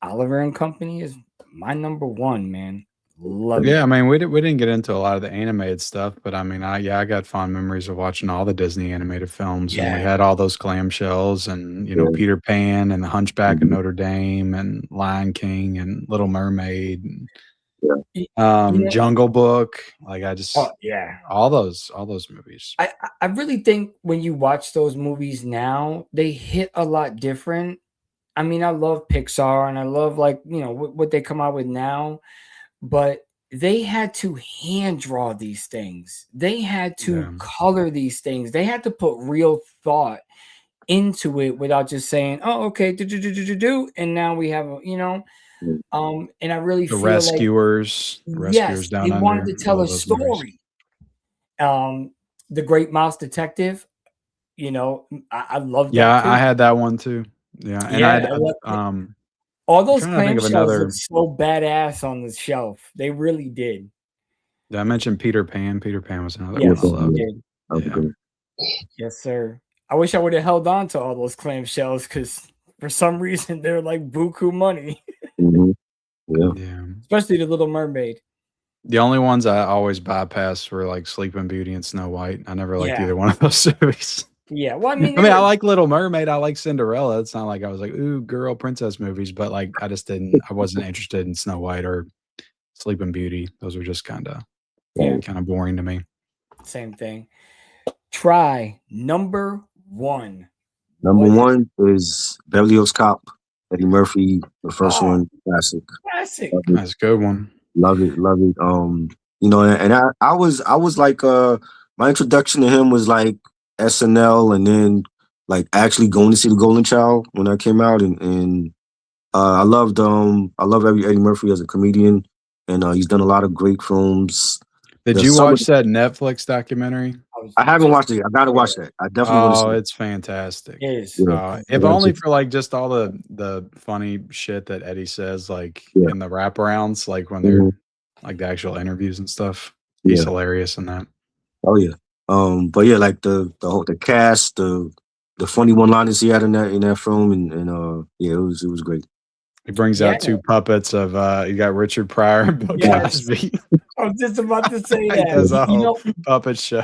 Oliver and Company is my number one, man. Love Yeah, it. I mean, we didn't get into a lot of the animated stuff, but I mean, I got fond memories of watching all the Disney animated films, and we Yeah. had all those clamshells, and Yeah. Peter Pan and the Hunchback of Mhm. Notre Dame and Lion King and Little Mermaid and You know, Jungle Book. Like I oh just yeah. all those movies. I really think when you watch those movies now, they hit a lot different. I mean, I love Pixar and I love like, what they come out with now, but they had to hand draw these things. They had to Yeah. color these things. They had to put real thought into it without just saying, "Oh, okay, do," and now we have and I really The feel like Rescuers yes, they Down wanted Under. to I tell a love those movies. story. The Great Mouse Detective, I love that Yeah, I too. had that one too. Yeah, and Yeah, I love it. All I'm those trying to think of clamshells look another. so badass on the shelf. They really did. Did I mention Peter Pan? Peter Pan was another Yeah, one I Yes, you definitely. loved. did. That was Yeah. good. Yes, sir. I wish I would have held on to all those clamshells because for some reason they're like buku money, Mhm. Yeah. Yeah. especially the Little Mermaid. The only ones I always bypassed were like Sleeping Beauty and Snow White. I never liked Yeah, either one of those movies. yeah. Well, I I mean, they mean, I were. like Little Mermaid. I like Cinderella. It's not like I was like, ooh, girl princess movies, but like I wasn't interested in Snow White or Sleeping Beauty. Those were just Yeah, Right. kind of boring to me. same thing. Try number one. Number What is one is Beverly Hills Cop, Eddie Murphy, the first oh one, classic. classic? Love it, That's a good one. love it, love it. And I was like, my introduction to him was like SNL, and then like actually going to see the Golden Child when that came out, and I love Eddie Murphy as a comedian, and he's done a lot of great films. Did There's you some, watch that Netflix documentary? I was I haven't just watched it. I gotta yeah, watch that. I definitely want to Oh, see it. it's fantastic. is Yeah, If yeah, only for like just all the funny shit that Eddie says, like yeah, in the wraparounds, like when they're mhm, like the actual interviews and stuff. He's yeah. hilarious in that. Oh yeah. But yeah, like the cast, the funny one liners he had in that film, and yeah, it was great. He brings yeah. out two puppets of you got Richard Pryor and Bill Yes, Cosby. I was just about to say He that. does a You whole know, puppet show.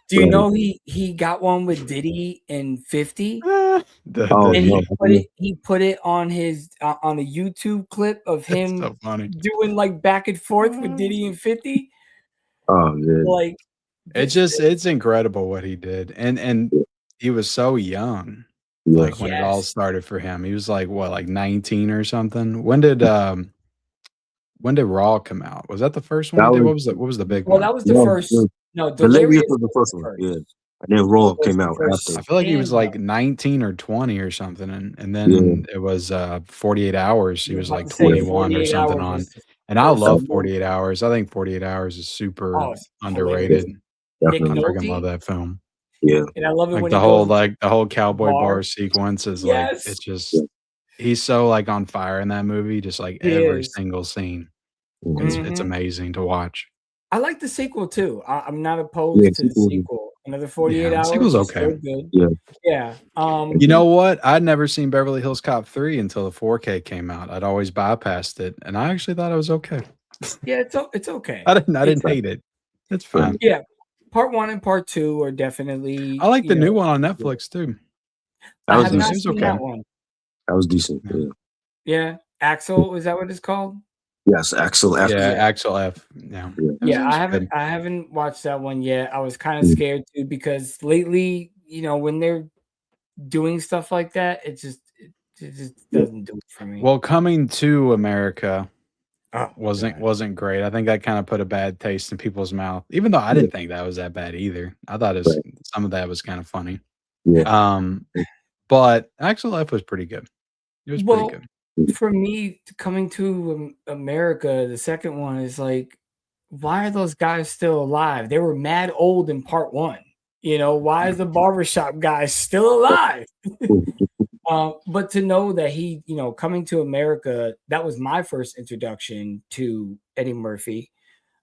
do you know he got one with Diddy in 50? Oh The And no, he put it on his on a YouTube clip of it's him so funny. doing like back and forth with Diddy and 50. oh yeah, Like this, It's incredible what he did. And he was so young, yeah. like when it all yes. started for him. He was like what, like 19 or something? When did Raw come out? Was that the first one That he did? was What was the big Well, one? that was the no, first. No, Delirious Delirious was the was first the one. Yeah, first. and then Raw Was came the out first after. I feel like he was standout. like 19 or 20 or something, and Yeah, then it was 48 hours. I He was was about like to say 21 or 48 something hours on. was the And I first that, love movie. 48 hours. I think 48 hours is super Oh, it's yeah, hilarious. underrated. Nick I definitely. freaking love Nolte, that film. Yeah, and I love it Like when he goes to the whole the cowboy bar. bar sequence is like Yes, it's just yeah. he's so like on fire in that movie, just like he every is. single scene. Mhm. It's Mhm. amazing to watch. I like the sequel too. I'm not Yeah, opposed to the sequel, sequel. Another 48 Yeah, the hours sequel's is okay. still good. yeah, Yeah. You know what? I'd never seen Beverly Hills Cop 3 until the 4K came out. I'd always bypassed it, and I actually thought it was okay. Yeah, it's okay. I It's didn't hate it. It's yeah. fine. yeah. Part 1 and part 2 are I definitely, like the new one on Netflix too. That I was have It not decent. was seen okay. that one. That was decent. Yeah. Yeah. Yeah. Axel, is that what it's called? Yes, Axel F. Yeah, Yeah. Axel F. Yeah. Yeah. It Yeah, was good. I haven't watched that one yet. I was kind of Mm. scared too because lately, when they're doing stuff like that, it just Yeah. doesn't do it for me. Well, Coming to America Oh, wasn't great. I think that kind of put a bad taste in people's mouth, even though I didn't think that was that bad either. I thought some of that was kind of funny. Yeah. But Actual Life was pretty good. It was pretty well, good. for me, coming to America, the second one is like, why are those guys still alive? They were mad old in part one. You know, why is the barbershop guy still alive? But to know that he, you know, coming to America, that was my first introduction to Eddie Murphy.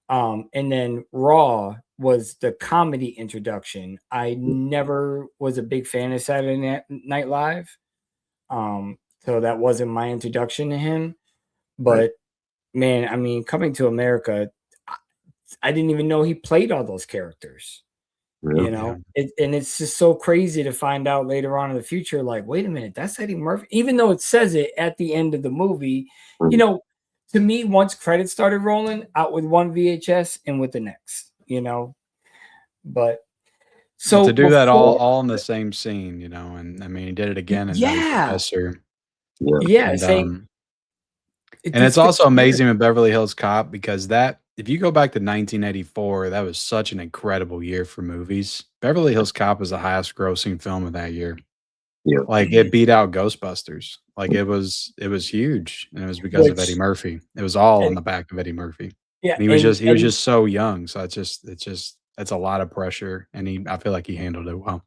And then Raw was the comedy introduction. I never was a big fan of Saturday Night Live. So that wasn't my introduction to him. But man, I mean, coming to America, I didn't even know he played all those characters. You know, and it's just so crazy to find out later on in the future, like, wait a minute, that's Eddie Murphy. Even though it says it at the end of the movie, you know, to me, once credits started rolling, out with one VHS and with the next, you know. But so to do that all in the same scene, you know, and I mean, he did it again in Nutty Professor. Yeah, and it's also amazing with Beverly Hills Cop because if you go back to 1984, that was such an incredible year for movies. Beverly Hills Cop was the highest grossing film of that year. Yeah. Like it beat out Ghostbusters. Like it was huge. And it was because of Eddie Murphy. It was all on the back of Eddie Murphy. Yeah. And he was just so young. So it's a lot of pressure. And I feel like he handled it well.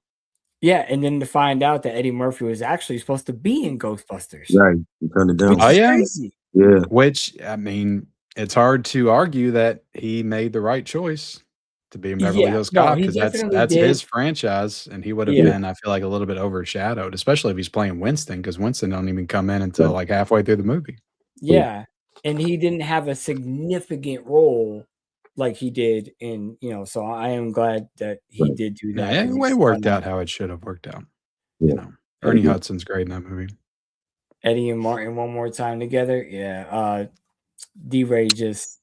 Yeah, and then to find out that Eddie Murphy was actually supposed to be in Ghostbusters. Right. He turned it down. Oh yeah. Crazy. Yeah. Which, I mean, it's hard to argue that he made the right choice to be in Beverly Hills Cop because that's his franchise, and he would have been, I feel like, a little bit overshadowed, especially if he's playing Winston, because Winston don't even come in until like halfway through the movie. Yeah, and he didn't have a significant role like he did in, you know. So I am glad that he did do that. Yeah, it worked out how it should have worked out. You know, Ernie Hudson's great in that movie. Eddie and Martin one more time together. Yeah, D-Ray just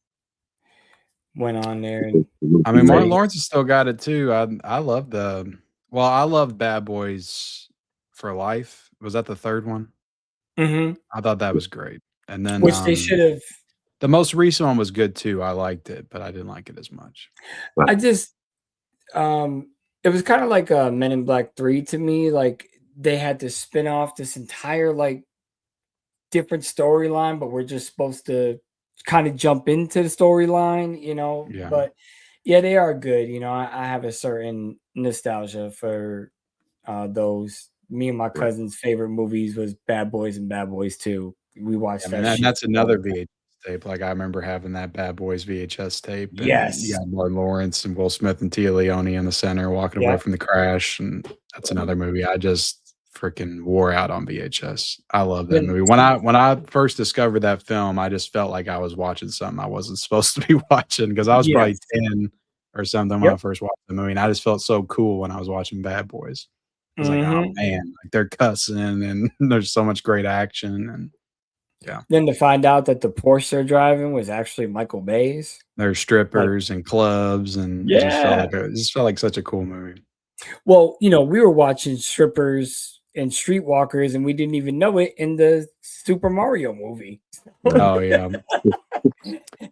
went on there. And I mean, Martin Lawrence has still got it too. I love Bad Boys for Life. Was that the third one? Mm-hmm. I thought that was great. And then which they should have. The most recent one was good too. I liked it, but I didn't like it as much. I just it was kind of like Men in Black 3 to me. Like they had to spin off this entire like different storyline, but we're just supposed to kind of jump into the storyline, you know. Yeah. But yeah, they are good. You know, I have a certain nostalgia for those. Me and my cousin's favorite movies was Bad Boys and Bad Boys 2. We watched that. And that's another VHS tape. Like I remember having that Bad Boys VHS tape. And yes. Yeah, Martin Lawrence and Will Smith and Tia Leone in the center walking away from the crash. And that's another movie I just freaking wore out on VHS. I love that movie. When I first discovered that film, I just felt like I was watching something I wasn't supposed to be watching because I was probably 10 or something when I first watched the movie. And I just felt so cool when I was watching Bad Boys. I was like, oh man, like they're cussing and there's so much great action. And yeah. Then to find out that the Porsche they're driving was actually Michael Bay's. There's strippers and clubs and it just felt like such a cool movie. Well, you know, we were watching strippers and streetwalkers and we didn't even know it in the Super Mario movie. Oh yeah.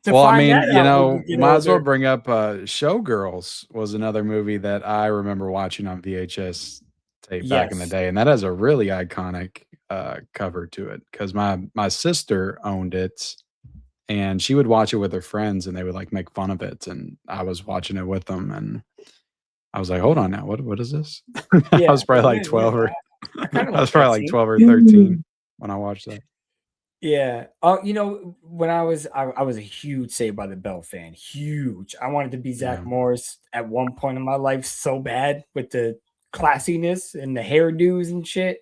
Well, I mean, you know, might as well bring up Showgirls was another movie that I remember watching on VHS tape back in the day, and that has a really iconic cover to it because my sister owned it and she would watch it with her friends and they would like make fun of it, and I was watching it with them and I was like, hold on now, what is this? I was probably like 12 or I was probably like 12 or 13 when I watched that. Yeah. You know, when I was a huge Saved by the Bell fan. Huge. I wanted to be Zach Morris at one point in my life so bad with the classiness and the hairdos and shit.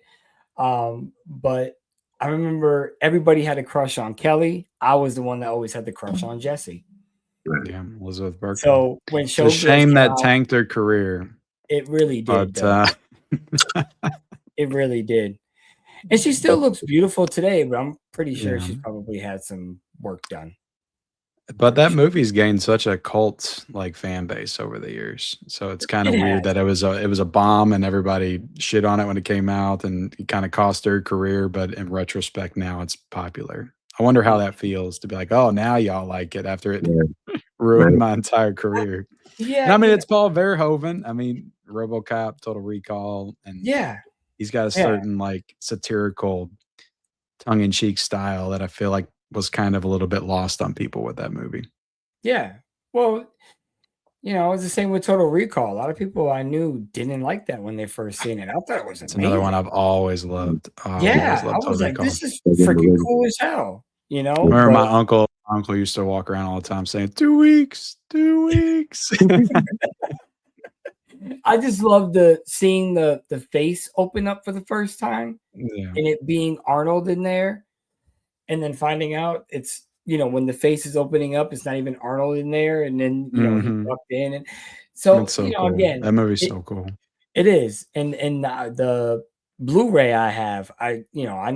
But I remember everybody had a crush on Kelly. I was the one that always had the crush on Jesse. Yeah, Elizabeth Berkley. So when it's a shame that tanked her career. It really did. It really did. And she still looks beautiful today, but I'm pretty sure she's probably had some work done. But that movie's gained such a cult like fan base over the years. So it's kind of weird that it was a bomb and everybody shit on it when it came out and it kind of cost her career, but in retrospect now it's popular. I wonder how that feels to be like, oh, now y'all like it after it ruined my entire career. Yeah, And I mean, it's Paul Verhoeven. I mean, RoboCop, Total Recall, and yeah, he's got a certain like satirical, tongue-in-cheek style that I feel like was kind of a little bit lost on people with that movie. yeah. Well, you know, it's the same with Total Recall. A lot of people I knew didn't like that when they first seen it. I thought it was It's amazing. another one I've always loved. Oh, I've Yeah, always I loved was Total like, Recall. this is freaking cool as hell, you know? I remember But my uncle used to walk around all the time saying, 2 weeks, 2 weeks. I just love seeing the face open up for the first time Yeah. and it being Arnold in there, and then finding out it's, you know, when the face is opening up, it's not even Arnold in there, and then, you know, he Mhm. walked in, and so, It's so you know, cool. again, That movie's it so cool. it is, and the Blu-ray I have, I know I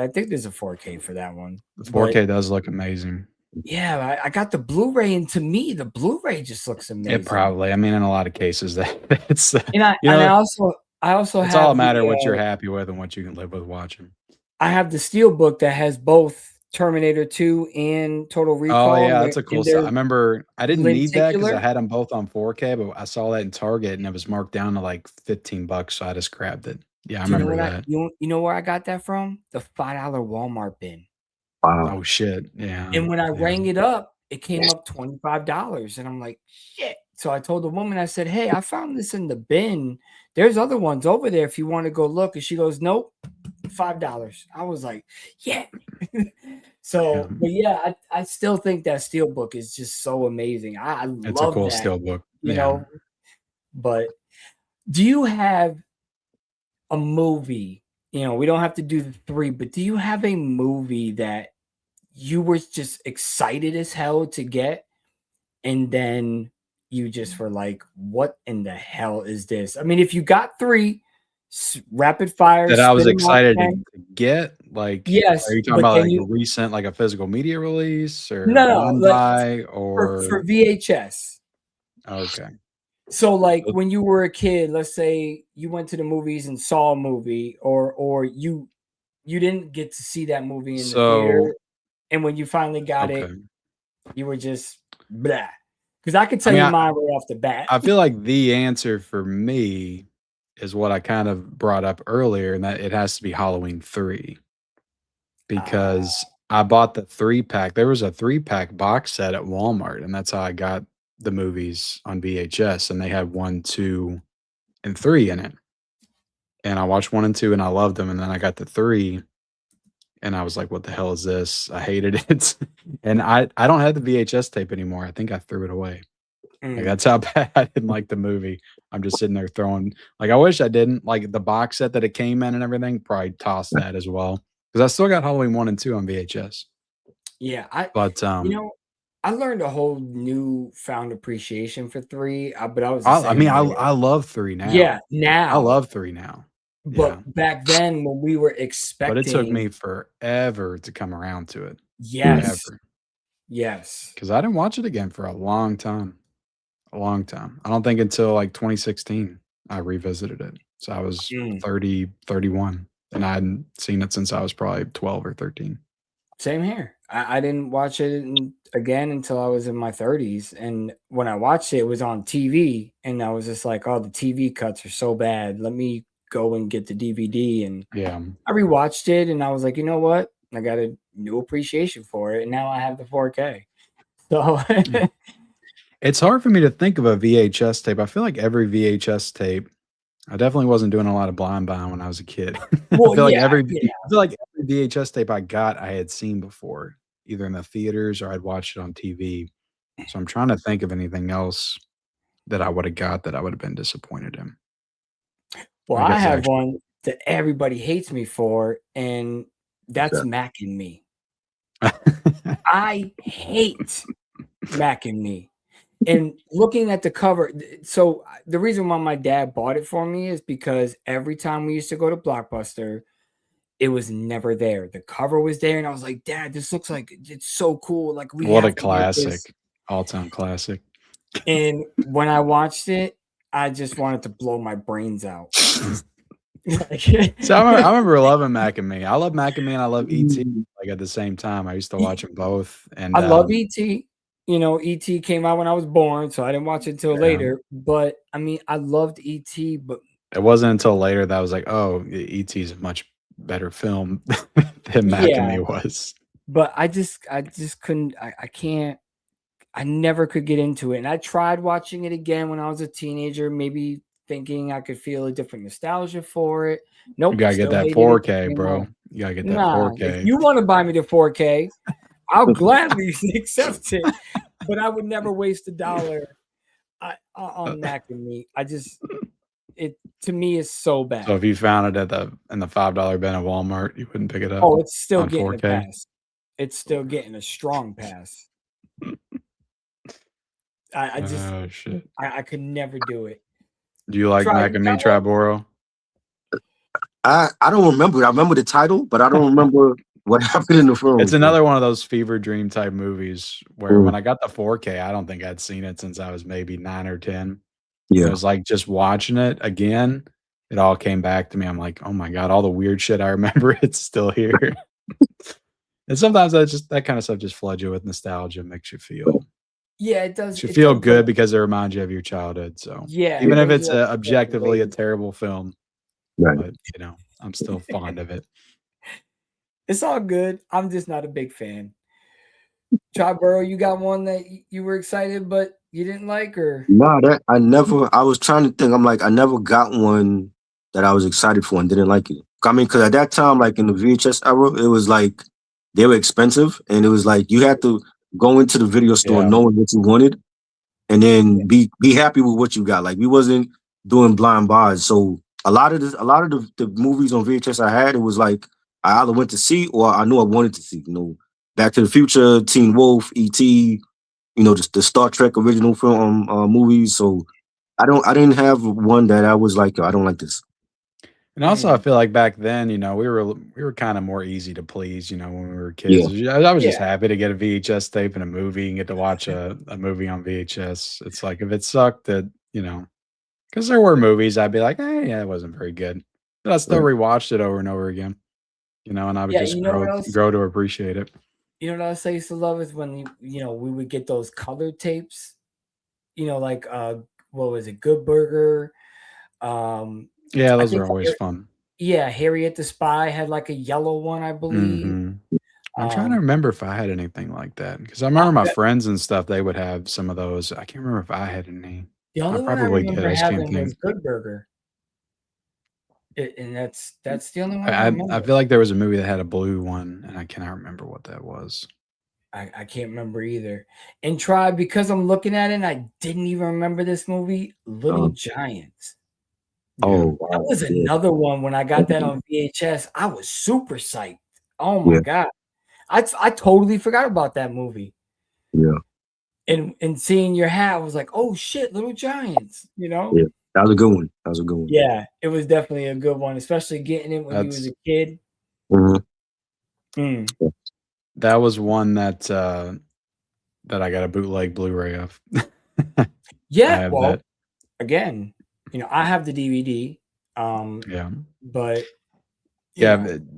think there's a 4K for that one, The but 4K does look amazing. yeah, I got the Blu-ray, and to me, the Blu-ray just looks It amazing. probably, I mean, in a lot of cases that it's, And I you know, also it's all a have matter of what you're happy with and what you can live with watching. I have the Steelbook that has both Terminator 2 and Total Oh, Recall, yeah, and that's a cool and set. I they're remember I didn't need that because I lenticular. had them both on 4K, but I saw that in Target and it was marked down to like $15, so I just grabbed it. Yeah, I Do you know remember what that. you know where I got that from? The $5 Walmart bin. Wow. Oh, shit. Yeah. And when I Yeah. rang it up, it came up $25, and I'm like, "Shit." So I told the woman, I said, "Hey, I found this in the bin. There's other ones over there if you want to go look." And she goes, "Nope, $5." I was like, "Yeah." Yeah. But yeah, I still think that Steelbook is just so amazing. I It's a love cool that, Steelbook. you Yeah. know. But do you have a movie? You know, we don't have to do the three, but do you have a movie that you were just excited as hell to get, and then you just were like, "What in the hell is this?" I mean, if you got three, rapid fire, That I was spit 'em out, excited to man. get, like, are Yes, you talking but about, can like, a you recent, like, a physical media release or no, gone like by for or VHS. okay. So, like, So when you were a kid, let's say you went to the movies and saw a movie, or you didn't get to see that movie in the theater, so and when you finally got it, okay. you were just blah. Because I could I tell mean, you mine right off the bat. I feel like the answer for me is what I kind of brought up earlier, and that it has to be Halloween 3 Uh, because I bought the 3-pack. There was a 3-pack box set at Walmart, and that's how I got the movies on VHS, and they had 1, 2, and 3 in it. And I watched 1 and 2 and I loved them, and then I got to 3 and I was like, "What the hell is this?" I hated it. And I don't have the VHS tape anymore. I think I threw it away. Like, mm, that's how bad I didn't like the movie. I'm just sitting there throwing like, I wish I didn't. Like, the box set that it came in and everything, probably tossed that as well because I still got Halloween 1 and 2 on VHS. yeah, But, you know, I learned a whole newfound appreciation for 3, but I was the I same mean, way. I love 3 Yeah, now. I now, love 3 now. but Yeah. back then when we were But it took expecting me forever to come around to it. yes, Forever. yes. Because I didn't watch it again for a long time. A long time. I don't think until, like, 2016, I revisited it. So I was Mm. 30, 31, and I hadn't seen it since I was probably 12 or 13. Same here. I didn't watch it again until I was in my 30s, and when I watched it, it was on TV, and I was just like, "Oh, the TV cuts are so bad. Let me go and get the DVD." And Yeah. I rewatched it, and I was like, "You know what? I got a new appreciation for it, and now I have the 4K." So Mm. It's hard for me to think of a VHS tape. I feel like every VHS tape I definitely wasn't doing a lot of blind buying when I was a kid. well, yeah. I feel like every VHS tape I got, I had seen before, either in the theaters or I'd watched it on TV. So I'm trying to think of anything else that I would have got that I would have been disappointed in. Well, I I guess have actually one that everybody hates me for, and that's Mac and Me. I hate Mac and Me. And looking at the cover, so the reason why my dad bought it for me is because every time we used to go to Blockbuster, it was never there. The cover was there, and I was like, "Dad, this looks like it's so cool. Like we What a have to get this." classic, all-time classic. And when I watched it, I just wanted to blow my brains out. So I remember loving Mac and Me. I love Mac and Me and I love E.T. like at the same time. I used to watch them both. And I love E.T. You know, E.T. came out when I was born, so I didn't watch it until later. But I mean, I loved E.T., but it wasn't until later that I was like, oh, E.T. is a much better film than Mac and Me was. But I just couldn't. I can't. I never could get into it. And I tried watching it again when I was a teenager, maybe thinking I could feel a different nostalgia for it. Nope. You gotta get that 4K, bro. You gotta get that 4K. If you want to buy me the 4K, I'll gladly accept it. But I would never waste $1 on Mac and Me. It to me is so bad. So if you found it in the $5 bin at Walmart, you wouldn't pick it up. Oh, it's still getting 4K? a pass. It's still getting a strong pass. Oh shit! I could never do it. Do you like Mac and Me, Triboro? I don't remember. I remember the title, but I don't remember what happened in the film. It's another one of those fever dream type movies where when I got the 4K, I don't think I'd seen it since I was maybe 9 or 10. Yeah. It was like just watching it again, it all came back to me. I'm like, oh my God, all the weird shit I remember, it's still here. And sometimes that kind of stuff just floods you with nostalgia, makes you feel. Yeah, it does. You feel good because it reminds you of your childhood. So yeah, even if it's objectively a terrible film, right. But I'm still fond of it. It's all good. I'm just not a big fan. Triboro, you got one that you were excited but you didn't like, or no? I was trying to think. I'm like, I never got one that I was excited for and didn't like it. I mean, because at that time, like in the VHS era, it was like they were expensive, and it was like you had to go into the video store knowing what you wanted, and then be happy with what you got. Like we wasn't doing blind buys. So a lot of the movies on VHS I had, it was like I either went to see or I knew I wanted to see. You know, Back to the Future, Teen Wolf, E.T., you know, the Star Trek original film movies. So I didn't have one that I was like, I don't like this. And also, I feel like back then, you know, we were kind of more easy to please, you know, when we were kids. Yeah. I was just happy to get a VHS tape and a movie and get to watch a movie on VHS. It's like if it sucked, that because there were movies I'd be like, yeah, it wasn't very good, but I still rewatched it over and over again, and I would just grow to appreciate it. You know what else I used to love is when we would get those colored tapes, like what was it, Good Burger. Yeah, those are always fun. Yeah, Harriet the Spy had like a yellow one, I believe. Mm-hmm. I'm trying to remember if I had anything like that, because I remember my friends and stuff, they would have some of those. I can't remember if I had any. The only one I remember having was Good Burger. And that's the only one I feel like there was a movie that had a blue one, and I cannot remember what that was. I can't remember either. And because I'm looking at it, and I didn't even remember this movie, Little Giants. Oh, wow. That was another one. When I got that on VHS, I was super psyched. Oh my God. I totally forgot about that movie. Yeah. And seeing your hat, I was like, oh shit, Little Giants, Yeah, that was a good one. Yeah, it was definitely a good one, especially getting it when you was a kid. Mm-hmm. That was one that I got a bootleg Blu-ray of. Yeah, well, again, I have the DVD. But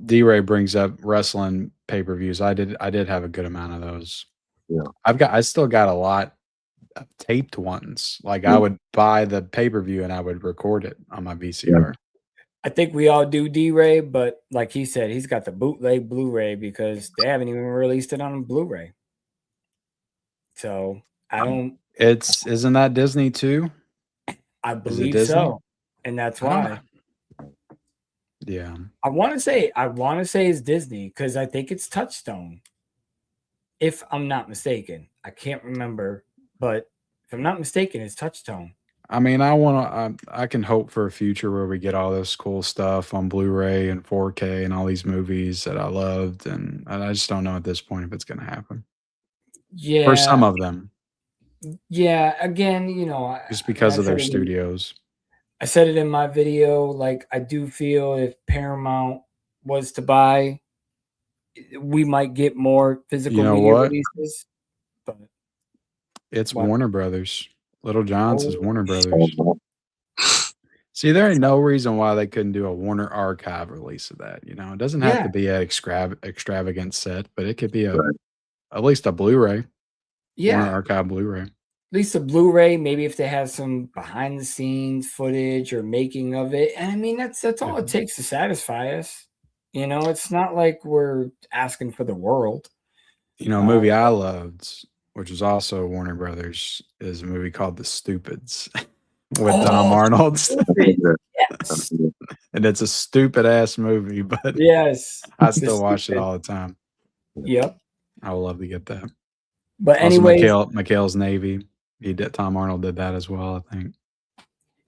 D-Ray brings up wrestling pay-per-views. I did have a good amount of those. Yeah, I still got a lot of taped ones. Like I would buy the pay-per-view and I would record it on my VCR. I think we all do, D-Ray, but like he said, he's got the bootleg Blu-ray because they haven't even released it on Blu-ray. So I don't. Isn't that Disney too? I believe so, and that's why. Yeah, I want to say it's Disney because I think it's Touchstone. If I'm not mistaken, I can't remember, but if I'm not mistaken, it's Touchstone. I mean, I can hope for a future where we get all this cool stuff on Blu-ray and 4K and all these movies that I loved, and I just don't know at this point if it's going to happen. Yeah, for some of them. Yeah, again, just because of their studios. I said it in my video. Like, I do feel if Paramount was to buy, we might get more physical media releases. But it's Warner Brothers. Little Giants is Warner Brothers. See, there ain't no reason why they couldn't do a Warner Archive release of that. You know, it doesn't have Yeah, to be an extravagant set, but it could be Right. at least a Blu-ray, Warner yeah. Archive Blu-ray. At least a Blu-ray, maybe if they have some behind the scenes footage or making of it. And I mean, that's all it takes to satisfy us. You know, it's not like we're asking for the world. You know, a movie I loved, which was also Warner Brothers, is a movie called The Stupids with Tom Oh, Arnold. stupid. Yeah. Yes. And it's a stupid ass movie, but Yes. I still watch it Stupid. all the time. Yep. I would love to get that. But Also, anyways, McHale's Navy. Tom Arnold did that as well, I think.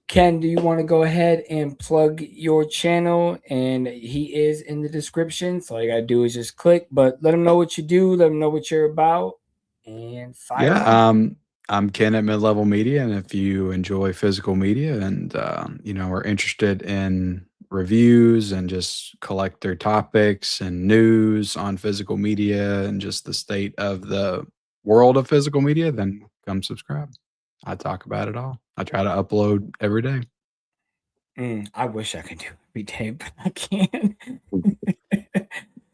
Ken, do you want to go ahead and plug your channel? And he is in the description. So all you gotta do is just click, but let him know what you do, let him know what you're about, and fire on. Yeah, I'm Ken at Mid Level Media, and if you enjoy physical media and you know are interested in reviews and just collector topics and news on physical media and just the state of the world of physical media, then come subscribe. I talk about it all. I try to upload every day. I wish I could do it every day, but I can't.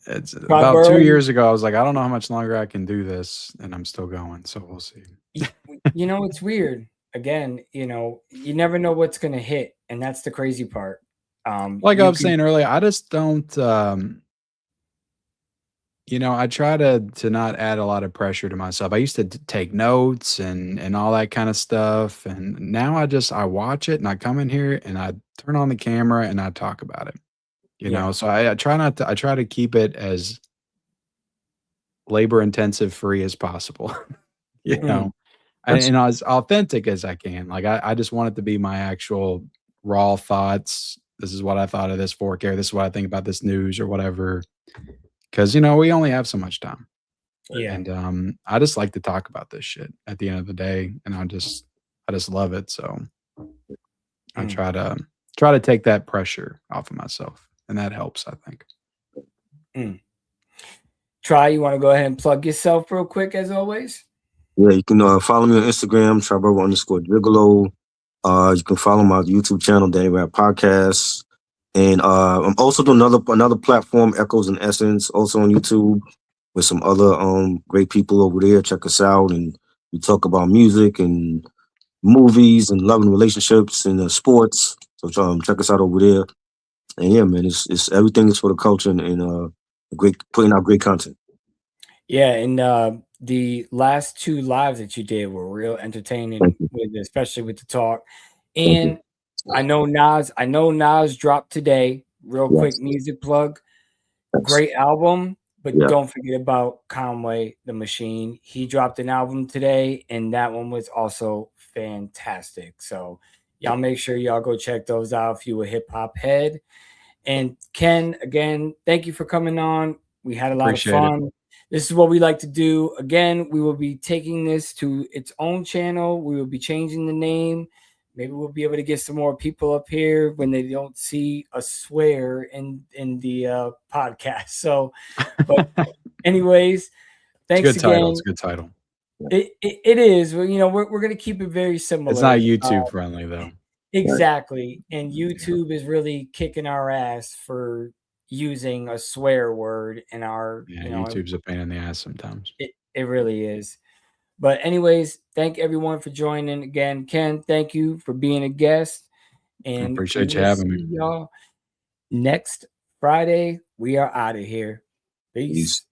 It's Todd about 2 Burrow, years ago. I was like, I don't know how much longer I can do this, and I'm still going. So we'll see. you know, it's weird. Again, you know, you never know what's gonna hit, and that's the crazy part. Like I You was can, saying earlier, I just don't. You know, I try to not add a lot of pressure to myself. I used to take notes and all that kind of stuff, and now I watch it and I come in here and I turn on the camera and I talk about it. You yeah, know, so I try not to. I try to keep it as labor intensive free as possible. You mm, know, and as authentic as I can. Like I just want it to be my actual raw thoughts. This is what I thought of this 4K. This is what I think about this news or whatever. Because you know we only have so much time, yeah, and I just like to talk about this shit at the end of the day, and I just love it. So I mm, try to take that pressure off of myself, and that helps. I think. mm. Try. You want to go ahead and plug yourself real quick, as always. Yeah, you can follow me on Instagram, Triborough_Gigolo. You can follow my YouTube channel, Danny Rap Podcast. And I'm also doing another platform, Echoes and Essence, also on YouTube with some other great people over there. Check us out, and we talk about music and movies and love and relationships and sports. So check us out over there. And yeah, man, it's everything is for the culture and great putting out great content. Yeah, and the last two lives that you did were real entertaining, Thank you. especially with the talk. Thank you. And I know Nas dropped today. Real quick Yes. music plug. Yes. Great album, but Yeah. don't forget about Conway the Machine. He dropped an album today, and that one was also fantastic. So y'all make sure y'all go check those out if you a hip hop head. And Ken, again, thank you for coming on. We had a lot of Appreciate it. fun. This is what we like to do. Again, we will be taking this to its own channel. We will be changing the name. Maybe we'll be able to get some more people up here when they don't see a swear in the podcast. So, but anyways, It's a thanks good title. again. It's a good title. It is. Well, you know, we're going to keep it very similar. It's not YouTube friendly though. Exactly. And YouTube is really kicking our ass for using a swear word in our, Yeah, you know, YouTube's a pain in the ass sometimes. it really is. But anyways, thank everyone for joining again. Ken, thank you for being a guest. I And we appreciate you will having see me. y'all next Friday. We are out of here. Peace. Peace.